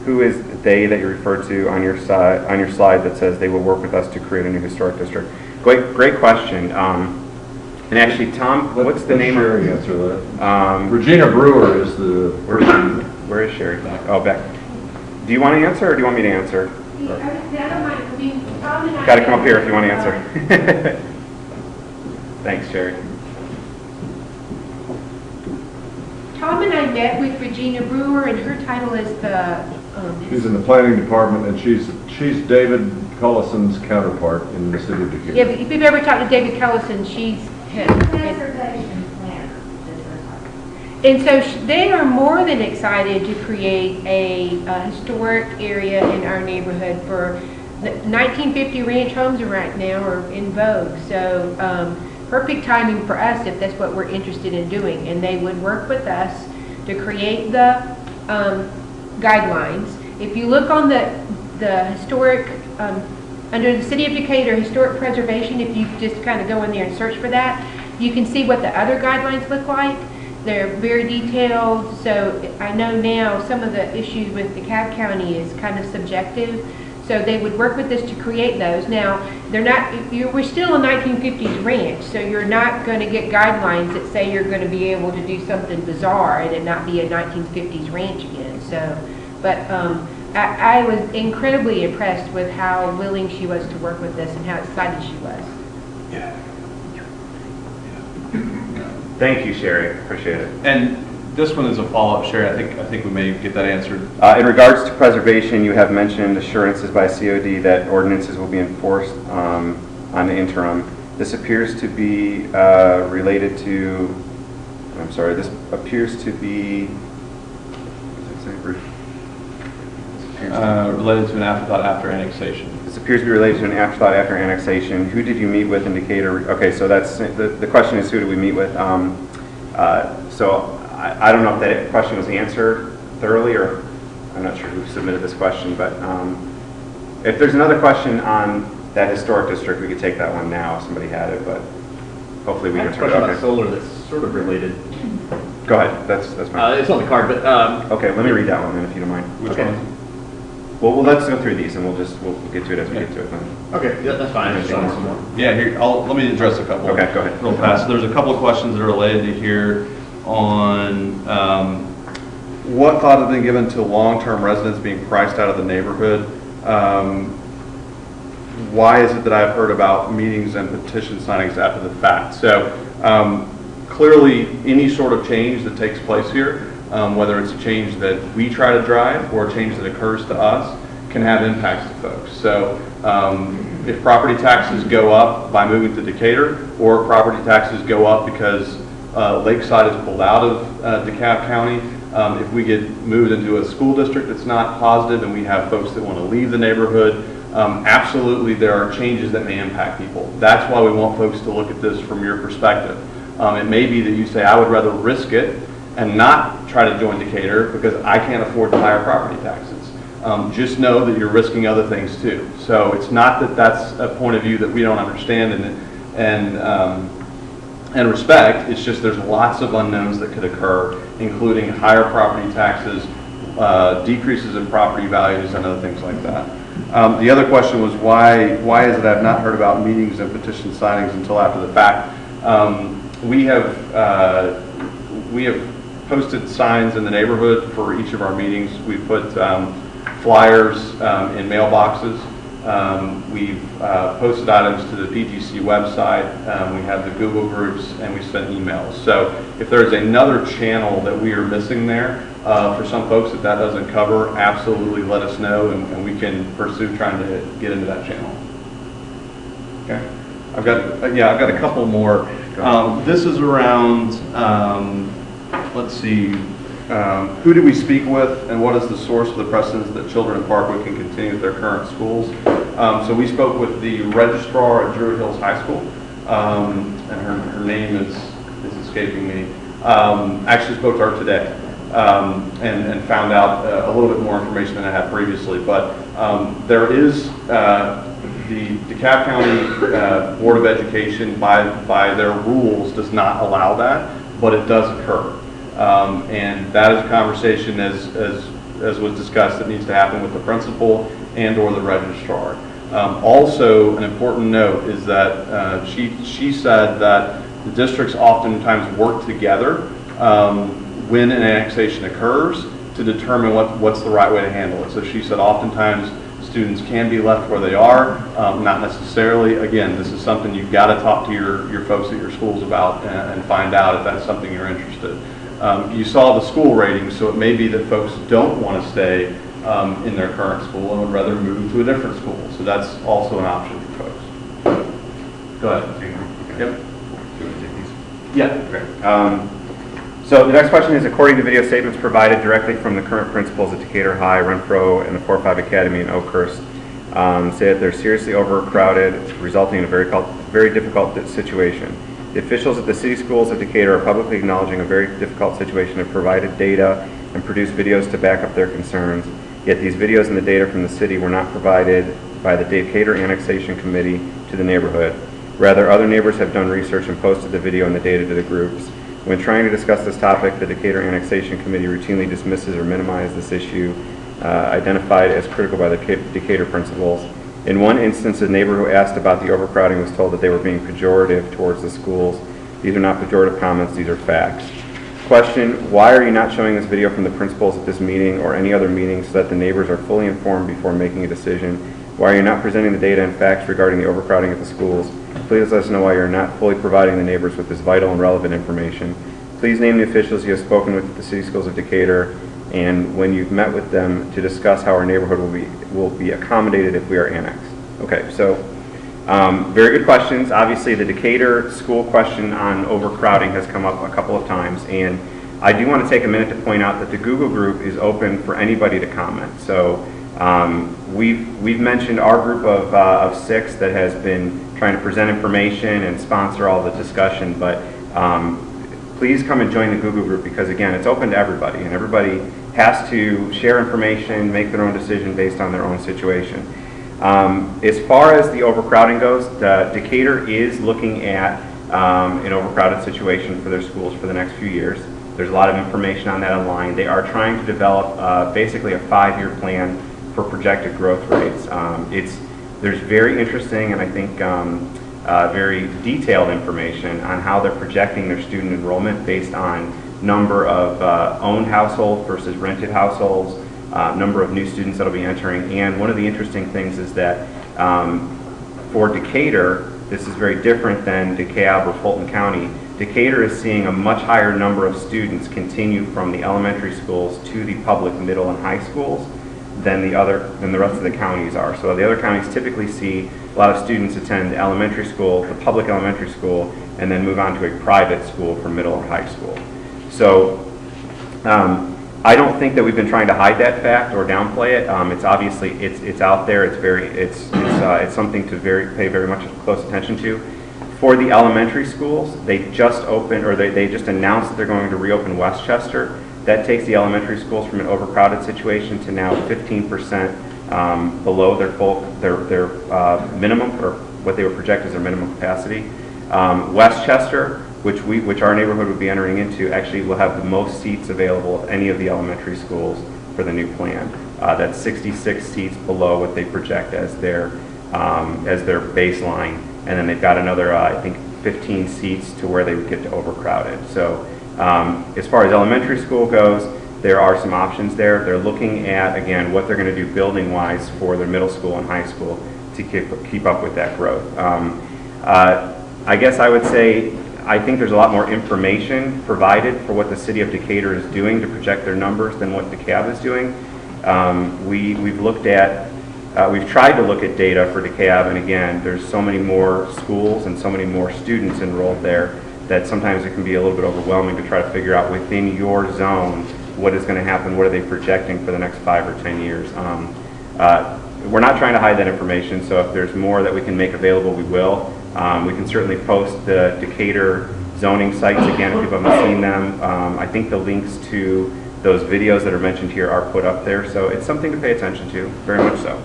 Who is they that you refer to on your slide that says they will work with us to create a new historic district? Great question. And actually, Tom, what's the name? Sherry answer that. Regina Brewer is the person. Where is Sherry? Oh, Beck. Do you want to answer, or do you want me to answer? Got to come up here if you want to answer. Thanks, Sherry. Tom and I met with Regina Brewer, and her title is the... She's in the planning department, and she's David Collison's counterpart in the City of Decatur. Yeah, but if you've ever talked to David Collison, she's him. Conservation planner. And so they are more than excited to create a historic area in our neighborhood. For 1950 ranch homes right now are in vogue. So perfect timing for us if that's what we're interested in doing. And they would work with us to create the guidelines. If you look on the historic, under the City of Decatur Historic Preservation, if you just kind of go in there and search for that, you can see what the other guidelines look like. They're very detailed, so I know now some of the issues with DeKalb County is kind of subjective, so they would work with us to create those. Now, they're not, we're still a 1950s ranch, so you're not going to get guidelines that say you're going to be able to do something bizarre and it not be a 1950s ranch again. So, but I was incredibly impressed with how willing she was to work with us and how excited she was. Thank you, Sherry. Appreciate it. And this one is a follow-up, Sherry. I think we may get that answered. In regards to preservation, you have mentioned assurances by COD that ordinances will be enforced on the interim. This appears to be related to, I'm sorry, this appears to be, Related to an afterthought after annexation. this appears to be related to an afterthought after annexation. Who did you meet with in Decatur? Okay, so that's, the question is who did we meet with? So I don't know if that question was answered thoroughly, or I'm not sure who submitted this question, but if there's another question on that historic district, we could take that one now if somebody had it, but hopefully we I have a answered it. question about Okay. solar that's sort of related. Go ahead, that's fine. It's on the card, but Okay, let me read that one then, if you don't mind. Which Okay. one? Well, let's go through these and we'll get to it as we get to it then. okay, yeah, that's fine. I just wanted some more. Yeah, here, let me address a couple. Okay, go ahead. Real fast. There's a couple of questions that are related to here on what thought has been given to long-term residents being priced out of the neighborhood. Why is it that I've heard about meetings and petition signings after the fact? So clearly, any sort of change that takes place here, whether it's a change that we try to drive or a change that occurs to us, can have impacts to folks. So if property taxes go up by moving to Decatur, or property taxes go up because Lakeside is pulled out of DeKalb County, if we get moved into a school district that's not positive and we have folks that want to leave the neighborhood, absolutely there are changes that may impact people. That's why we want folks to look at this from your perspective. It may be that you say, I would rather risk it and not try to join Decatur because I can't afford the higher property taxes. Just know that you're risking other things too. So it's not that that's a point of view that we don't understand and respect. It's just there's lots of unknowns that could occur, including higher property taxes, decreases in property values, and other things like that. The other question was why is it I've not heard about meetings and petition signings until after the fact? We have posted signs in the neighborhood for each of our meetings. We put flyers in mailboxes. We've posted items to the PGC website. We have the Google groups, and we sent emails. So if there's another channel that we are missing there, for some folks that doesn't cover, absolutely let us know, and we can pursue trying to get into that channel. Okay. I've got a couple more. This is around, let's see, who do we speak with and what is the source of the precedence that children in Parkwood can continue with their current schools? So we spoke with the registrar at Druid Hills High School, and her name is escaping me. Actually spoke to her today and found out a little bit more information than I had previously. But there is the DeKalb County Board of Education, by their rules, does not allow that, but it does occur. And that is a conversation, as was discussed, that needs to happen with the principal and or the registrar. Also, an important note is that she said that the districts oftentimes work together when an annexation occurs to determine what's the right way to handle it. So she said oftentimes students can be left where they are, not necessarily. Again, this is something you've got to talk to your folks at your schools about and find out if that's something you're interested in. You saw the school ratings, so it may be that folks don't want to stay in their current school and would rather move to a different school. So that's also an option for folks. Go ahead. Yep. Yeah. Okay. So the next question is, according to video statements provided directly from the current principals at Decatur High, Renfro, and the 4-5 Academy in Oakhurst, say that they're seriously overcrowded, resulting in a very difficult situation. The officials at the city schools of Decatur are publicly acknowledging a very difficult situation and provided data and produce videos to back up their concerns. Yet these videos and the data from the city were not provided by the Decatur Annexation Committee to the neighborhood. Rather, other neighbors have done research and posted the video and the data to the groups. When trying to discuss this topic, the Decatur Annexation Committee routinely dismisses or minimizes this issue, identified as critical by the Decatur principals. In one instance, a neighbor who asked about the overcrowding was told that they were being pejorative towards the schools. These are not pejorative comments, these are facts. Question, why are you not showing this video from the principals at this meeting or any other meeting so that the neighbors are fully informed before making a decision? Why are you not presenting the data and facts regarding the overcrowding at the schools? Please let us know why you're not fully providing the neighbors with this vital and relevant information. Please name the officials you have spoken with at the City Schools of Decatur and when you've met with them to discuss how our neighborhood will be accommodated if we are annexed. Okay, so very good questions. Obviously, the Decatur school question on overcrowding has come up a couple of times, and I do want to take a minute to point out that the Google group is open for anybody to comment. So we've mentioned our group of 6 that has been trying to present information and sponsor all the discussion, but please come and join the Google group because, again, it's open to everybody, and everybody has to share information, make their own decision based on their own situation. As far as the overcrowding goes, Decatur is looking at an overcrowded situation for their schools for the next few years. There's a lot of information on that online. They are trying to develop basically a 5-year plan for projected growth rates. There's very interesting and I think very detailed information on how they're projecting their student enrollment based on number of owned households versus rented households, number of new students that will be entering. And one of the interesting things is that for Decatur, this is very different than DeKalb or Fulton County. Decatur is seeing a much higher number of students continue from the elementary schools to the public middle and high schools than the rest of the counties are. So the other counties typically see a lot of students attend elementary school, the public elementary school, and then move on to a private school for middle or high school. So I don't think that we've been trying to hide that fact or downplay it. It's obviously it's out there. It's something to pay very much close attention to. For the elementary schools, they just opened or they just announced that they're going to reopen Westchester. That takes the elementary schools from an overcrowded situation to now 15% below their minimum, or what they would project as their minimum capacity. Westchester, which our neighborhood would be entering into, actually will have the most seats available of any of the elementary schools for the new plan. That's 66 seats below what they project as their baseline, and then they've got another, I think, 15 seats to where they would get to overcrowded. So as far as elementary school goes, there are some options there. They're looking at, again, what they're going to do building-wise for their middle school and high school to keep up with that growth. I guess I would say I think there's a lot more information provided for what the city of Decatur is doing to project their numbers than what DeKalb is doing. We've tried to look at data for DeKalb, and again, there's so many more schools and so many more students enrolled there that sometimes it can be a little bit overwhelming to try to figure out within your zone what is going to happen, what are they projecting for the next 5 or 10 years. We're not trying to hide that information, so if there's more that we can make available, we will. We can certainly post the Decatur zoning sites again if people haven't seen them. I think the links to those videos that are mentioned here are put up there, so it's something to pay attention to, very much so.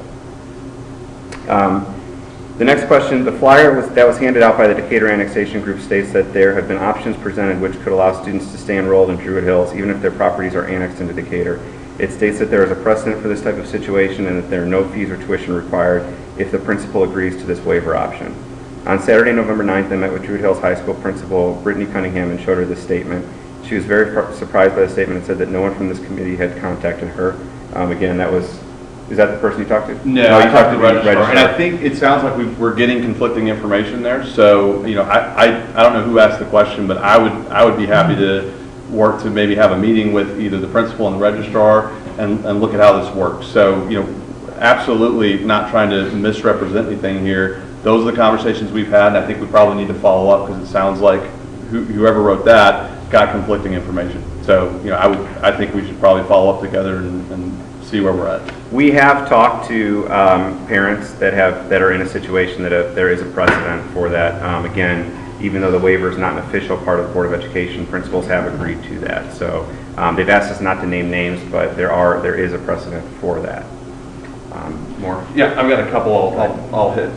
The next question, the flyer that was handed out by the Decatur Annexation Group states that there have been options presented which could allow students to stay enrolled in Druid Hills even if their properties are annexed into Decatur. It states that there is a precedent for this type of situation and that there are no fees or tuition required if the principal agrees to this waiver option. On Saturday, November 9th, I met with Druid Hills High School Principal Brittany Cunningham and showed her this statement. She was very surprised by the statement and said that no one from this committee had contacted her. Again, is that the person you talked to? No, you I talked to the registrar. registrar. And I think it sounds like we're getting conflicting information there. So, I don't know who asked the question, but I would be happy to work to maybe have a meeting with either the principal and the registrar and look at how this works. So, absolutely not trying to misrepresent anything here. Those are the conversations we've had, and I think we probably need to follow up because it sounds like whoever wrote that got conflicting information. So, I think we should probably follow up together and see where we're at. We have talked to parents that are in a situation that there is a precedent for that. Again, even though the waiver is not an official part of the Board of Education, principals have agreed to that. So they've asked us not to name names, but there is a precedent for that. More? Yeah, I've got a couple I'll hit.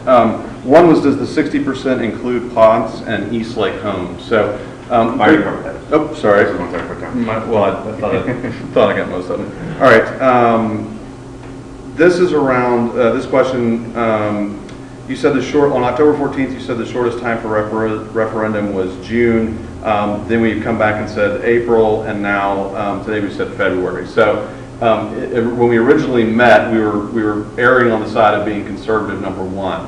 One was, does the 60% include Ponce and East Lake homes? So, I already covered that. oh, sorry. Those are the ones I put down. Well, I thought I got most of them. All right. This is around, this question, you said on October 14th, you said the shortest time for referendum was June. Then we've come back and said April, and now today we said February. So when we originally met, we were erring on the side of being conservative, number one.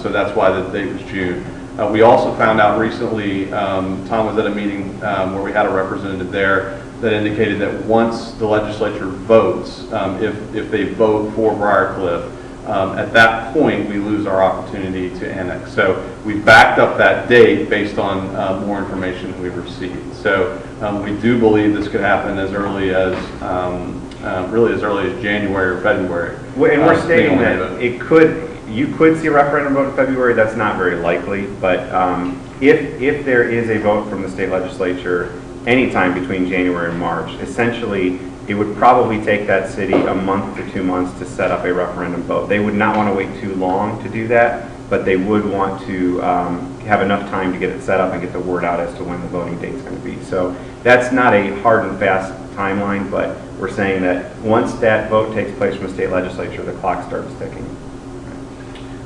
So that's why the date was June. We also found out recently, Tom was at a meeting where we had a representative there that indicated that once the legislature votes, if they vote for Briarcliff, at that point we lose our opportunity to annex. So we backed up that date based on more information we've received. So we do believe this could happen as early as really as early as January or February. And we're stating that you could see a referendum vote in February. That's not very likely, but if there is a vote from the state legislature anytime between January and March, essentially it would probably take that city a month to 2 months to set up a referendum vote. They would not want to wait too long to do that, but they would want to have enough time to get it set up and get the word out as to when the voting date is going to be. So that's not a hard and fast timeline, but we're saying that once that vote takes place from the state legislature, the clock starts ticking.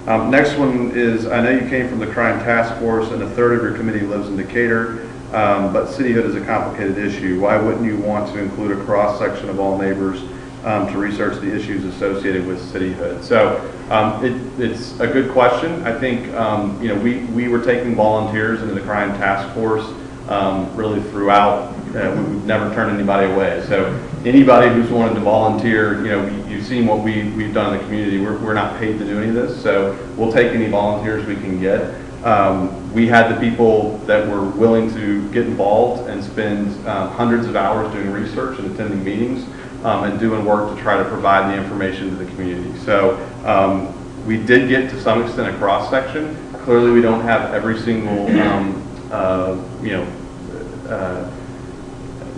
Next one is, I know you came from the crime task force and a third of your committee lives in Decatur, but cityhood is a complicated issue. Why wouldn't you want to include a cross-section of all neighbors to research the issues associated with cityhood? So it's a good question. I think we were taking volunteers into the crime task force really throughout. We've never turned anybody away. So anybody who's wanted to volunteer, you've seen what we've done in the community. We're not paid to do any of this, so we'll take any volunteers we can get. We had the people that were willing to get involved and spend hundreds of hours doing research and attending meetings and doing work to try to provide the information to the community. So we did get to some extent a cross section. Clearly, we don't have every single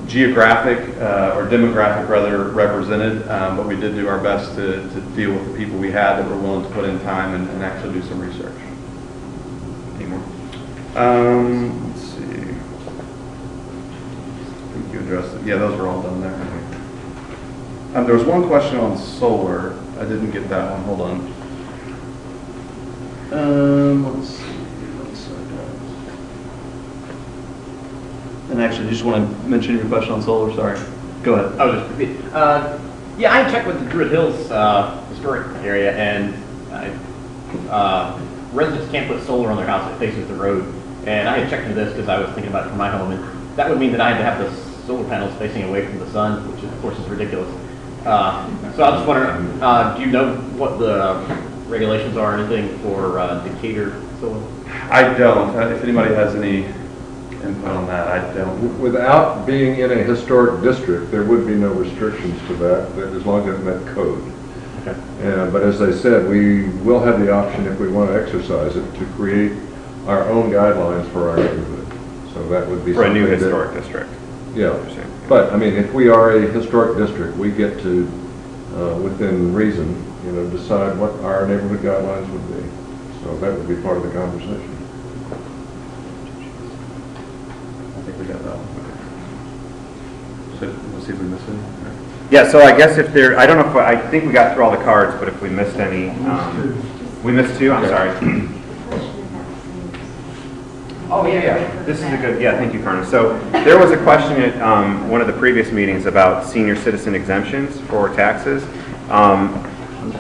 geographic or demographic rather represented, but we did do our best to deal with the people we had that were willing to put in time and actually do some research. Any more? Let's see. I think you addressed it. Yeah, those are all done there. There was one question on solar. I didn't get that one. Hold on. Let's see. And actually, just want to mention your question on solar. Sorry. Go ahead. I was just, yeah, I checked with the Druid Hills historic area, and residents can't put solar on their house that faces the road. And I had checked into this because I was thinking about it for my home, and that would mean that I had to have the solar panels facing away from the sun, which of course is ridiculous. So I was just wondering, do you know what the regulations are or anything for Decatur solar? I don't. If anybody has any input on that, I don't. Without being in a historic district, there would be no restrictions to that as long as it met code. Okay. But as I said, we will have the option, if we want to exercise it, to create our own guidelines for our neighborhood. So that would be for a new something historic district. Yeah, but I mean, if we are a historic district, we get to, within reason, decide what our neighborhood guidelines would be. So that would be part of the conversation. I think we got that one. So we'll see if we missed any. Yeah, so I guess if there, I don't know if, I think we got through all the cards, but if we missed any, we missed two, I'm sorry. Oh, yeah. This is a good, thank you, Carmen. So there was a question at one of the previous meetings about senior citizen exemptions for taxes.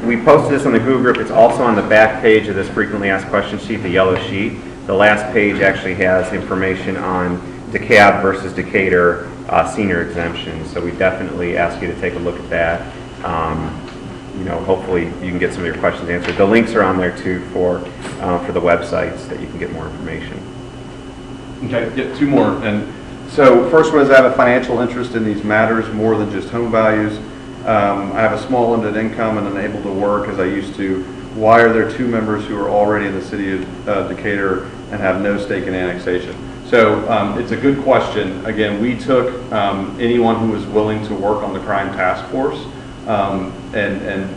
We posted this on the Google group. It's also on the back page of this frequently asked questions sheet, the yellow sheet. The last page actually has information on DeKalb versus Decatur senior exemptions. So we definitely ask you to take a look at that. Hopefully you can get some of your questions answered. The links are on there too for the websites that you can get more information. Okay, get two more. And so first one is, I have a financial interest in these matters more than just home values. I have a small limited income and unable to work as I used to. Why are there two members who are already in the city of Decatur and have no stake in annexation. So it's a good question. Again, we took anyone who was willing to work on the crime task force, and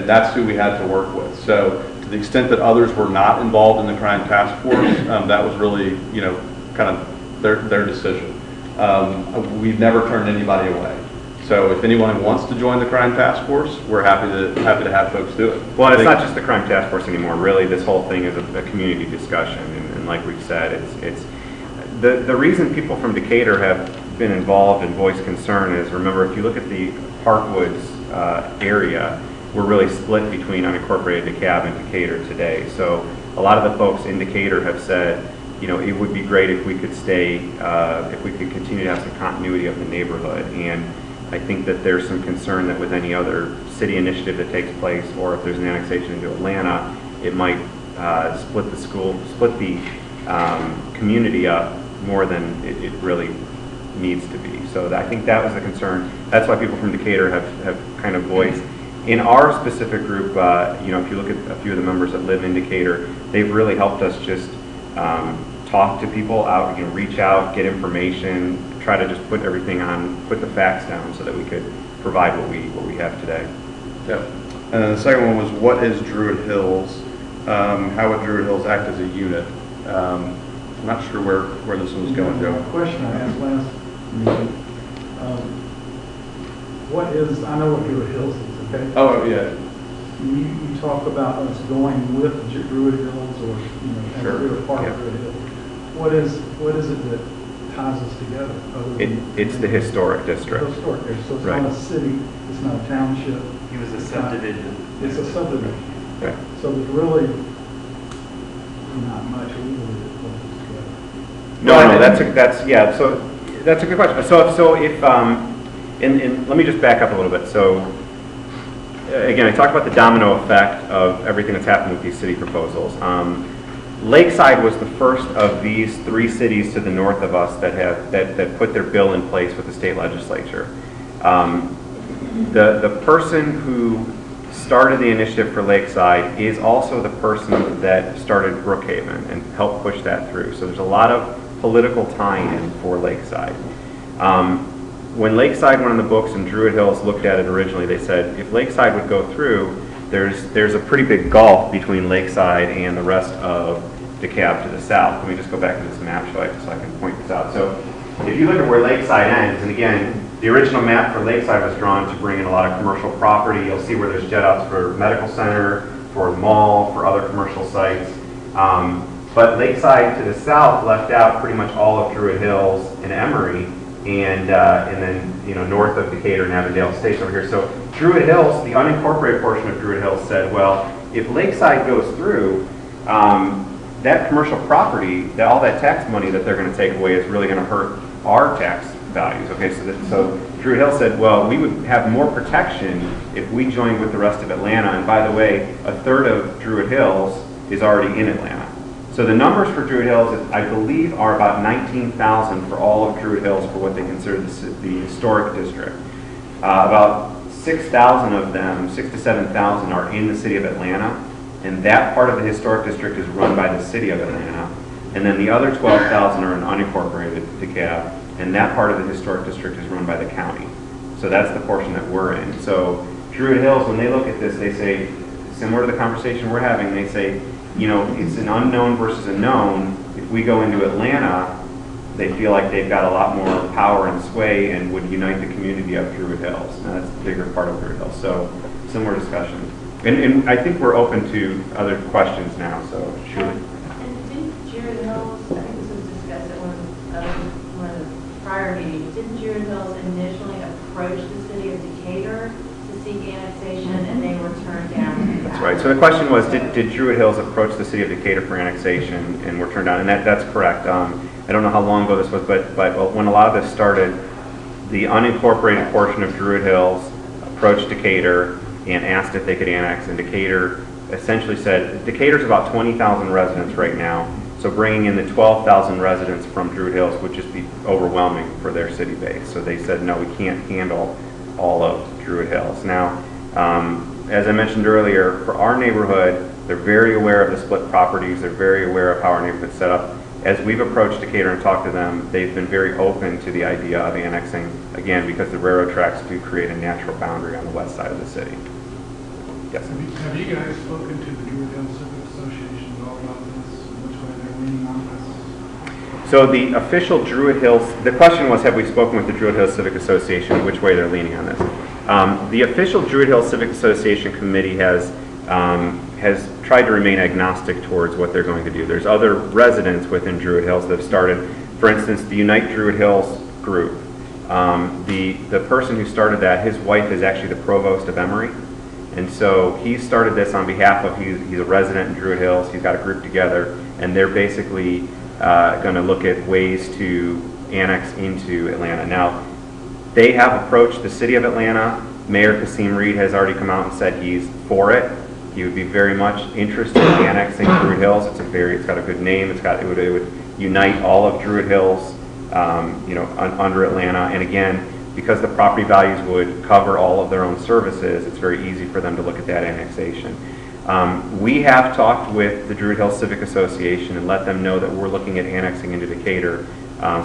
that's who we had to work with. So to the extent that others were not involved in the crime task force, that was really, kind of their decision. We've never turned anybody away. So if anyone wants to join the crime task force, we're happy to have folks do it. Well, it's not just the crime task force anymore. Really, this whole thing is a community discussion, and like we've said, it's the reason people from Decatur have been involved and voiced concern is, remember, if you look at the Parkwoods area, we're really split between unincorporated DeKalb and Decatur today. So a lot of the folks in Decatur have said, it would be great if we could stay, if we could continue to have some continuity of the neighborhood. And I think that there's some concern that with any other city initiative that takes place, or if there's an annexation into Atlanta, it might split the community up more than it really needs to be. So I think that was the concern. That's why people from Decatur have kind of voiced. In our specific group, if you look at a few of the members that live in Decatur, they've really helped us just talk to people out, reach out, get information, try to just put the facts down so that we could provide what we have today. Yep. And then the second one was, what is Druid Hills? How would Druid Hills act as a unit? I'm not sure where this one was going, Joe. The question I asked last meeting, I know what Druid Hills is, okay? Oh, yeah. You talk about us going with Druid Hills, or, as Sure. we're a part Yeah. of Druid Hills. What is it that ties us together? other than- It's the historic district. Historic, so it's Right. not a city, it's not a township. He was a It's not- subdivision. It's a subdivision. Okay. So there's really not much legally that holds us together. No, so that's a good question. So if, and let me just back up a little bit. So again, I talked about the domino effect of everything that's happened with these city proposals. Lakeside was the first of these three cities to the north of us that put their bill in place with the state legislature. The person who started the initiative for Lakeside is also the person that started Brookhaven and helped push that through. So there's a lot of political tie-in for Lakeside. When Lakeside went on the books and Druid Hills looked at it originally, they said if Lakeside would go through, there's a pretty big gulf between Lakeside and the rest of DeKalb to the south. Let me just go back to this map so I can point this out. So if you look at where Lakeside ends, and again, the original map for Lakeside was drawn to bring in a lot of commercial property. You'll see where there's jet outs for medical center, for the mall, for other commercial sites. But Lakeside to the south left out pretty much all of Druid Hills and Emory, and then north of Decatur and Avondale Station over here. So Druid Hills, the unincorporated portion of Druid Hills, said, well, if Lakeside goes through, that commercial property, all that tax money that they're going to take away is really going to hurt our tax values. Okay, so Druid Hills said, well, we would have more protection if we joined with the rest of Atlanta. And by the way, a third of Druid Hills is already in Atlanta. So the numbers for Druid Hills, I believe, are about 19,000 for all of Druid Hills for what they consider the historic district. About 6,000 of them, 6,000 to 7,000, are in the city of Atlanta, and that part of the historic district is run by the city of Atlanta. And then the other 12,000 are in unincorporated DeKalb, and that part of the historic district is run by the county. So that's the portion that we're in. So Druid Hills, when they look at this, they say, similar to the conversation we're having, they say, it's an unknown versus a known. If we go into Atlanta, they feel like they've got a lot more power and sway and would unite the community of Druid Hills. Now, that's a bigger part of Druid Hills. So similar discussion. And I think we're open to other questions now, so Shirley. And didn't Druid Hills, I think this was discussed at one of the prior meetings, didn't Druid Hills initially approach the city of Decatur to seek annexation, and they were turned down? That's right. So the question was, did Druid Hills approach the city of Decatur for annexation and were turned down? And that's correct. I don't know how long ago this was, but when a lot of this started, the unincorporated portion of Druid Hills approached Decatur and asked if they could annex, and Decatur essentially said, Decatur's about 20,000 residents right now, so bringing in the 12,000 residents from Druid Hills would just be overwhelming for their city base. So they said, no, we can't handle all of Druid Hills. Now, as I mentioned earlier, for our neighborhood, They're very aware of the split properties. They're very aware of how our neighborhood's set up. As we've approached Decatur and talked to them, they've been very open to the idea of annexing, again, because the railroad tracks do create a natural boundary on the west side of the city. Yes? Have you guys spoken to the Druid Hill Civic Association at all about this, which way they're leaning on this? So the official Druid Hills, the question was, have we spoken with the Druid Hills Civic Association, which way they're leaning on this? The official Druid Hills Civic Association committee has tried to remain agnostic towards what they're going to do. There's other residents within Druid Hills that have started, for instance, the Unite Druid Hills group. The person who started that, his wife is actually the provost of Emory. And so he started this on behalf of, he's a resident in Druid Hills, he's got a group together, and they're basically going to look at ways to annex into Atlanta. Now, they have approached the city of Atlanta. Mayor Kasim Reed has already come out and said he's for it. He would be very much interested in annexing Druid Hills. It's got a good name. It would unite all of Druid Hills, under Atlanta. And again, because the property values would cover all of their own services, it's very easy for them to look at that annexation. We have talked with the Druid Hills Civic Association and let them know that we're looking at annexing into Decatur,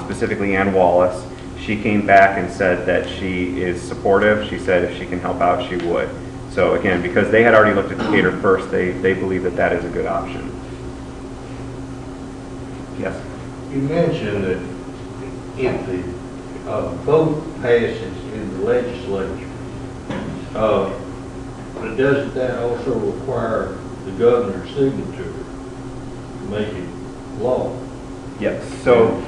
specifically Ann Wallace. She came back and said that she is supportive. She said if she can help out, she would. So again, because they had already looked at Decatur first, they believe that that is a good option. Yes? You mentioned that if the vote passes in the legislature, but doesn't that also require the governor's signature to make it law? Yes. So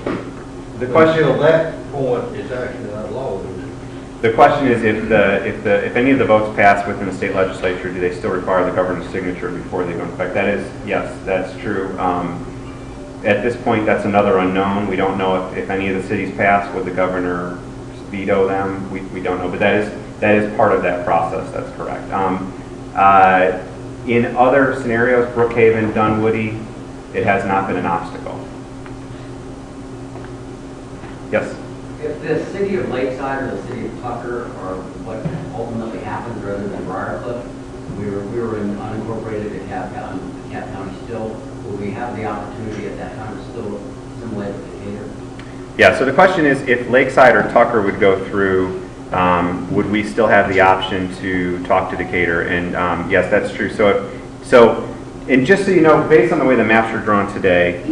the question. Until that point, it's actually not law, is it? The question is if any of the votes pass within the state legislature, do they still require the governor's signature before they go into effect? That is, yes, that's true. At this point, that's another unknown. We don't know if any of the cities pass, would the governor veto them? We don't know, but that is part of that process. That's correct. In other scenarios, Brookhaven, Dunwoody, it has not been an obstacle. Yes? If the city of Lakeside or the city of Tucker are what ultimately happens rather than Briarcliff, we were in unincorporated DeKalb County still, will we have the opportunity at that time to still assimilate with Decatur? Yeah, so the question is if Lakeside or Tucker would go through, would we still have the option to talk to Decatur? And yes, that's true. And just so you know, based on the way the maps are drawn today,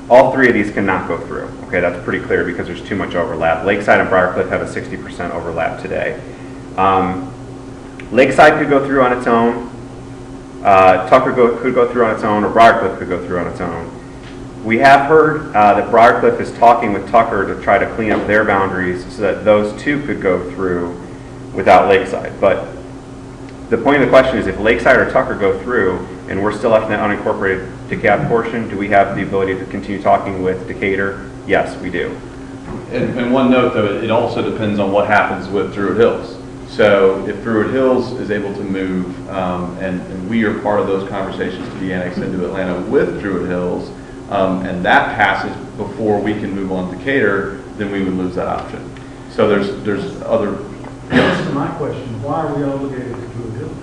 all three of these cannot go through. Okay, that's pretty clear because there's too much overlap. Lakeside and Briarcliff have a 60% overlap today. Lakeside could go through on its own. Tucker could go through on its own, or Briarcliff could go through on its own. We have heard that Briarcliff is talking with Tucker to try to clean up their boundaries so that those two could go through without Lakeside. But the point of the question is if Lakeside or Tucker go through and we're still left in that unincorporated DeKalb portion, do we have the ability to continue talking with Decatur? Yes, we do. And one note, though, it also depends on what happens with Druid Hills. So if Druid Hills is able to move, and we are part of those conversations to be annexed into Atlanta with Druid Hills, and that passes before we can move on to Decatur, then we would lose that option. So there's other. Answer my question, why are we obligated to Druid Hills?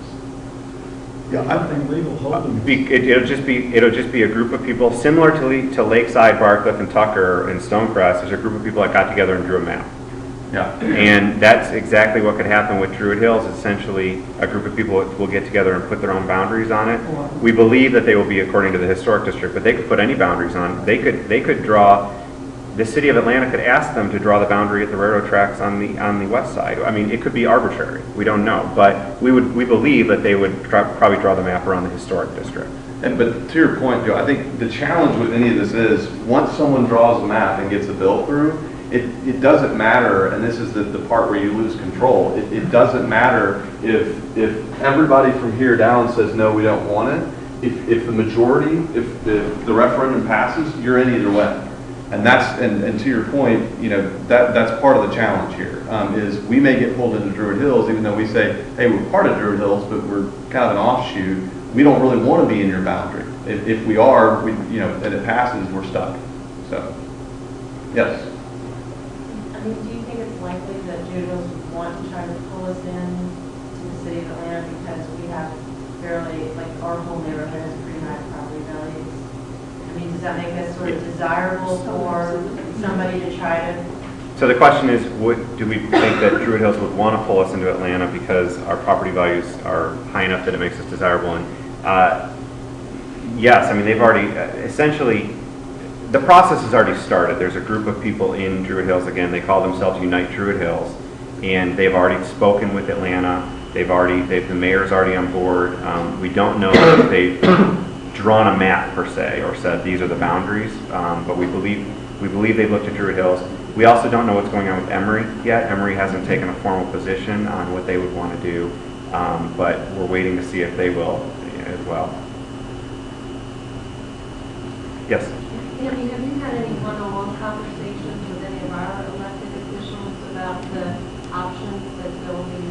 Yeah, Nothing legal holding us. It'll just be a group of people similar to Lakeside, Briarcliff, and Tucker and Stonecrest. There's a group of people that got together and drew a map. Yeah. And that's exactly what could happen with Druid Hills. Essentially, a group of people will get together and put their own boundaries on it. We believe that they will be according to the historic district, but they could put any boundaries on. They could draw. The city of Atlanta could ask them to draw the boundary at the railroad tracks on the west side. I mean, it could be arbitrary. We don't know, but we believe that they would probably draw the map around the historic district. But to your point, Joe, I think the challenge with any of this is once someone draws a map and gets a bill through, it doesn't matter, and this is the part where you lose control. It doesn't matter if everybody from here down says no, we don't want it. If the majority, if the referendum passes, you're in either way. And that's and to your point, that's part of the challenge here. Is we may get pulled into Druid Hills, even though we say, hey, we're part of Druid Hills, but we're kind of an offshoot. We don't really want to be in your boundary. If we are, and it passes, we're stuck. So, yes. I mean, do you think it's likely that Druid Hills would want to try to pull us in to the city of Atlanta because we have fairly, like our whole neighborhood has pretty high property values. I mean, does that make us sort of desirable for somebody to try to? So the question is, do we think that Druid Hills would want to pull us into Atlanta because our property values are high enough that it makes us desirable? And yes, I mean, they've already, essentially, the process has already started. There's a group of people in Druid Hills, again, they call themselves Unite Druid Hills, and they've already spoken with Atlanta. The mayor's already on board. We don't know if they've drawn a map per se or said these are the boundaries, but we believe they've looked at Druid Hills. We also don't know what's going on with Emory yet. Emory hasn't taken a formal position on what they would want to do, but we're waiting to see if they will as well. Yes? Have you had any one-on-one conversations with any of our elected officials about the options that they'll be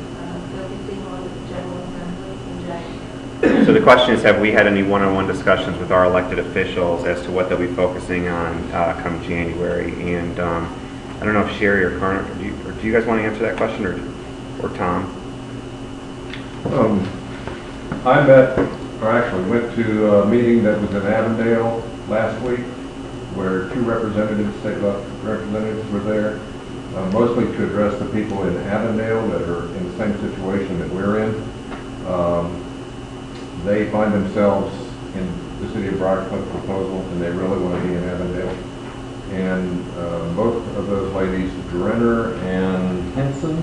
focusing on at the General Assembly in January? So the question is, have we had any one-on-one discussions with our elected officials as to what they'll be focusing on come January? And I don't know if Sherry or Carter, do you guys want to answer that question, or Tom? I met, or actually went to a meeting that was in Avondale last week, where two representatives, state representatives were there, mostly to address the people in Avondale that are in the same situation that we're in. They find themselves in the city of Briarcliff proposal, and they really want to be in Avondale. And both of those ladies, Drenner and Henson,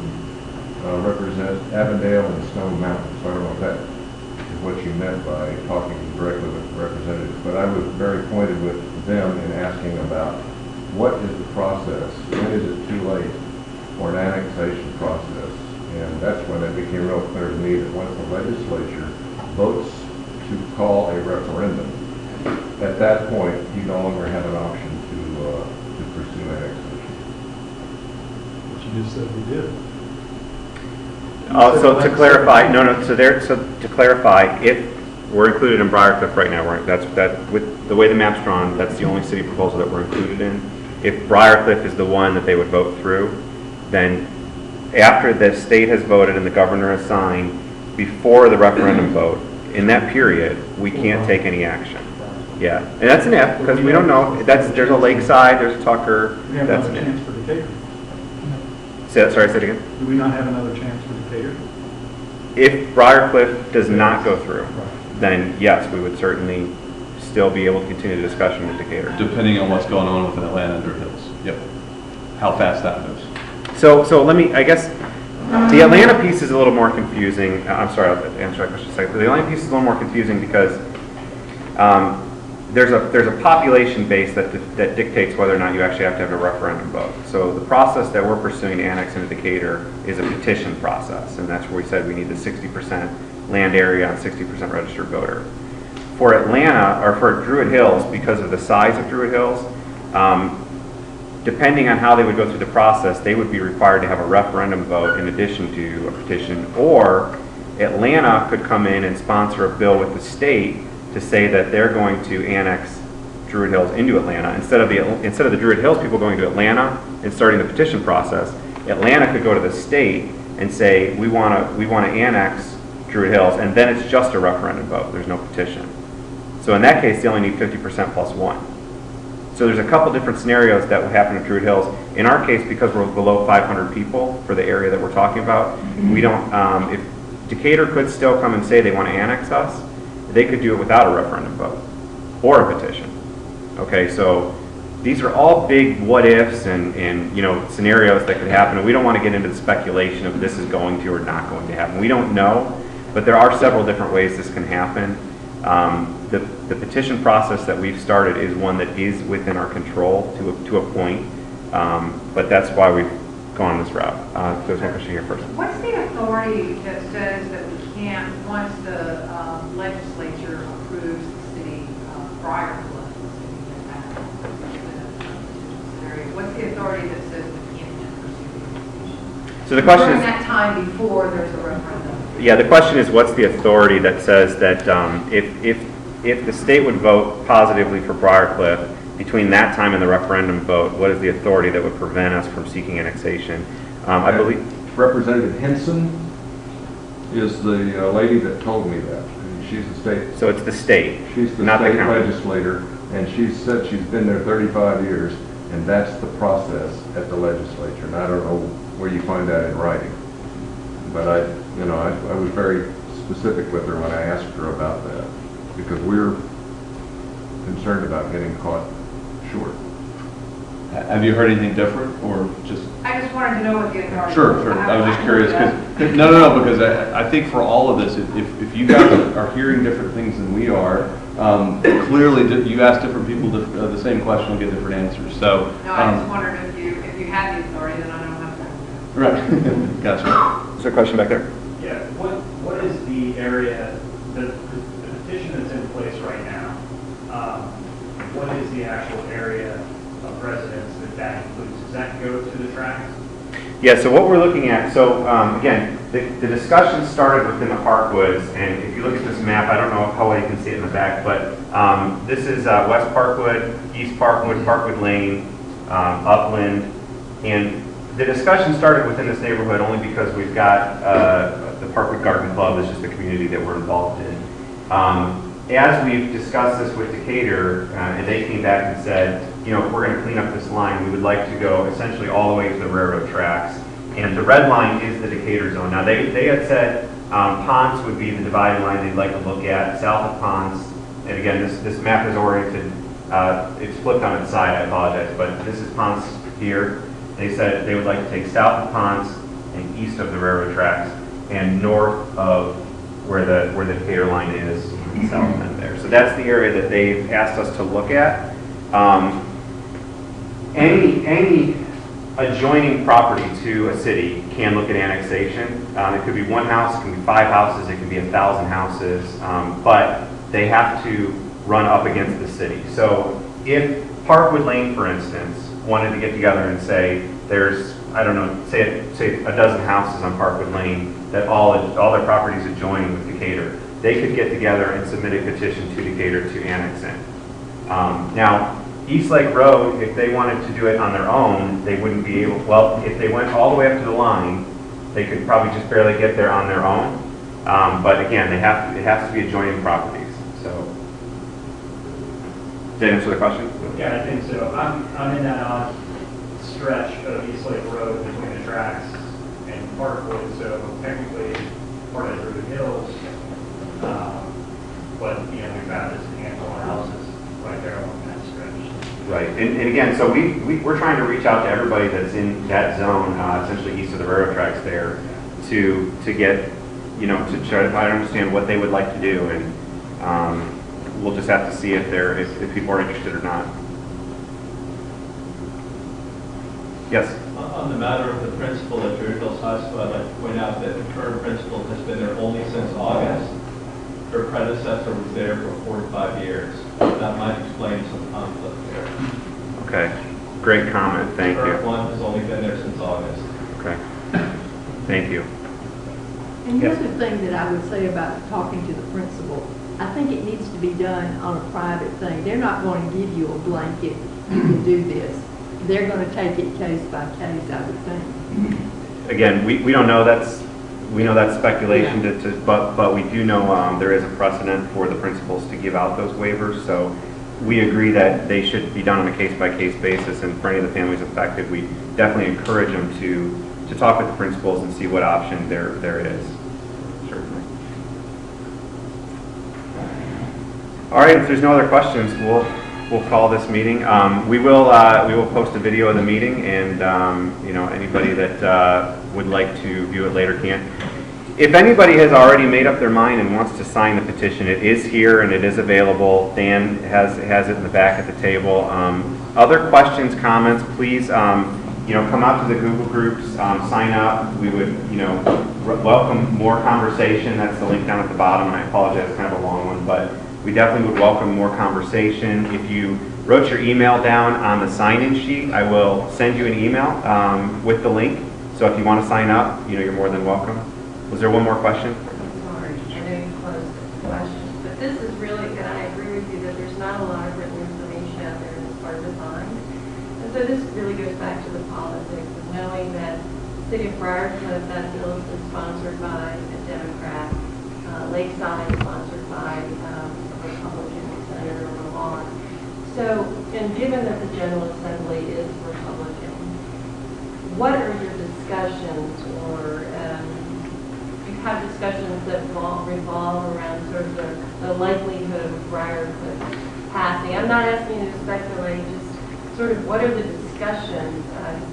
represent Avondale and Stone Mountain. So I don't know if that is what you meant by talking directly with representatives, but I was very pointed with them in asking about what is the process, when is it too late for an annexation process? And that's when it became real clear to me that once the legislature votes to call a referendum, at that point, you no longer have an option to pursue annexation. What you just said we did. So to clarify, so to clarify, if we're included in Briarcliff right now, with the way the map's drawn, that's the only city proposal that we're included in. If Briarcliff is the one that they would vote through, then after the state has voted and the governor has signed, before the referendum vote, in that period, we can't take any action. Yeah, and that's an if, because we don't know. There's a Lakeside, there's a Tucker. We have That's another an chance if. for Decatur. Sorry, say it again. Do we not have another chance for Decatur? If Briarcliff does not go through, then yes, we would certainly still be able to continue the discussion with Decatur. Depending on what's going on within Atlanta and Druid Hills. Yep. How fast that moves. So let me, I guess, the Atlanta piece is a little more confusing. I'm sorry, I'll answer that question in a second. The Atlanta piece is a little more confusing because there's a population base that dictates whether or not you actually have to have a referendum vote. So the process that we're pursuing to annex into Decatur is a petition process, and that's where we said we need the 60% land area on 60% registered voter. For Atlanta, or for Druid Hills, because of the size of Druid Hills, depending on how they would go through the process, they would be required to have a referendum vote in addition to a petition, or Atlanta could come in and sponsor a bill with the state to say that they're going to annex Druid Hills into Atlanta. Instead of the Druid Hills people going to Atlanta and starting the petition process, Atlanta could go to the state and say, we want to annex Druid Hills, and then it's just a referendum vote. There's no petition. So in that case, they only need 50% plus one. So there's a couple different scenarios that would happen at Druid Hills. In our case, because we're below 500 people for the area that we're talking about, we don't, if Decatur could still come and say they want to annex us, they could do it without a referendum vote or a petition. Okay, so these are all big what ifs and scenarios that could happen, and we don't want to get into the speculation of this is going to or not going to happen. We don't know, but there are several different ways this can happen. The petition process that we've started is one that is within our control to a point, but that's why we've gone this route. There's one question here first. What's the authority that says that we can't, once the legislature approves the city prior to us, what's the authority that says we can't pursue the annexation? So the question during is, that time before there's a referendum? yeah, the question is, what's the authority that says that if the state would vote positively for Briarcliff between that time and the referendum vote, what is the authority that would prevent us from seeking annexation? I believe Representative Henson is the lady that told me that. she's the state, So it's the state, she's the not the state county. legislator, and she said she's been there 35 years, and that's the process at the legislature. And I don't know where you find that in writing. But I was very specific with her when I asked her about that, because we're concerned about getting caught short. Have you heard anything different, or just? I just wanted to know what the authority. Sure. I was just curious, because, no, because I think for all of this, if you guys are hearing different things than we are, clearly you ask different people the same question and get different answers, so. No, I just wondered if you had the authority, then I don't have to. Right, gotcha. Is there a question back there? Yeah, what is the area, the petition that's in place right now, what is the actual area of residence that includes? Does that go to the tracks? Yeah, so what we're looking at, so again, the discussion started within the Parkwoods, and if you look at this map, I don't know how well you can see it in the back, but this is West Parkwood, East Parkwood, Parkwood Lane, Upland, and the discussion started within this neighborhood only because we've got the Parkwood Garden Club is just the community that we're involved in. As we've discussed this with Decatur, and they came back and said, if we're going to clean up this line, we would like to go essentially all the way to the railroad tracks. And the red line is the Decatur zone. Now, they had said Ponce would be the dividing line they'd like to look at, south of Ponce. And again, this map is oriented, it's flipped on its side, I apologize, but this is Ponce here. They said they would like to take south of Ponce and east of the railroad tracks and north of where the Decatur line is, south end there. So that's the area that they've asked us to look at. Any adjoining property to a city can look at annexation. It could be one house, it can be 5 houses, it can be 1,000 houses, but they have to run up against the city. So if Parkwood Lane, for instance, wanted to get together and say there's, I don't know, say a dozen houses on Parkwood Lane that all their properties adjoin with Decatur, they could get together and submit a petition to Decatur to annex in. Now, East Lake Road, if they wanted to do it on their own, they wouldn't be able, well, if they went all the way up to the line, they could probably just barely get there on their own. But again, it has to be adjoining properties, so. Did that answer the question? Yeah, I think so. I'm in that odd stretch of East Lake Road between the tracks and Parkwood, so technically part of Druid Hills, but we've got this handful of houses right there along that stretch. Right, and again, so we're trying to reach out to everybody that's in that zone, essentially east of the railroad tracks there, to get, to try to understand what they would like to do, and we'll just have to see if people are interested or not. Yes? On the matter of the principal at Druid Hills High School, I'd like to point out that the current principal has been there only since August. Her predecessor was there for 45 years. That might explain some conflict there. Okay, great comment, thank The current you. one has only been there since August. Okay, thank you. And the Yes. other thing that I would say about talking to the principal, I think it needs to be done on a private thing. They're not going to give you a blanket, you can do this. They're going to take it case by case, I would think. Again, we don't know, we know that's speculation, but we do know there is a precedent for the principals to give out those waivers, so we agree that they should be done on a case-by-case basis, and for any of the families affected, we definitely encourage them to talk with the principals and see what option there is. Certainly. All right, if there's no other questions, we'll call this meeting. We will post a video of the meeting, and anybody that would like to view it later can. If anybody has already made up their mind and wants to sign the petition, it is here and it is available. Dan has it in the back at the table. Other questions, comments, please come out to the Google groups, sign up. We would welcome more conversation. That's the link down at the bottom, and I apologize, it's kind of a long one, but we definitely would welcome more conversation. If you wrote your email down on the sign-in sheet, I will send you an email with the link. So if you want to sign up, you're more than welcome. Was there one more question? Sorry, I know you closed the questions, but this is really, and I agree with you that there's not a lot of written information out there as far as defined. And so this really goes back to the politics of knowing that the City of Briarcliff, that bill has been sponsored by a Democrat. Lakeside, sponsored by Republican Senator Lamont. So, and given that the General Assembly is Republican, what are your discussions, or you have discussions that revolve around sort of the likelihood of Briarcliff passing? I'm not asking you to speculate, just sort of what are the discussions,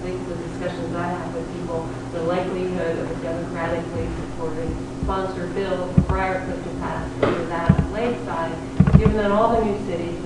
these are the discussions I have with people, the likelihood of a democratically supported sponsored bill for Briarcliff to pass over that Lakeside, given that all the new cities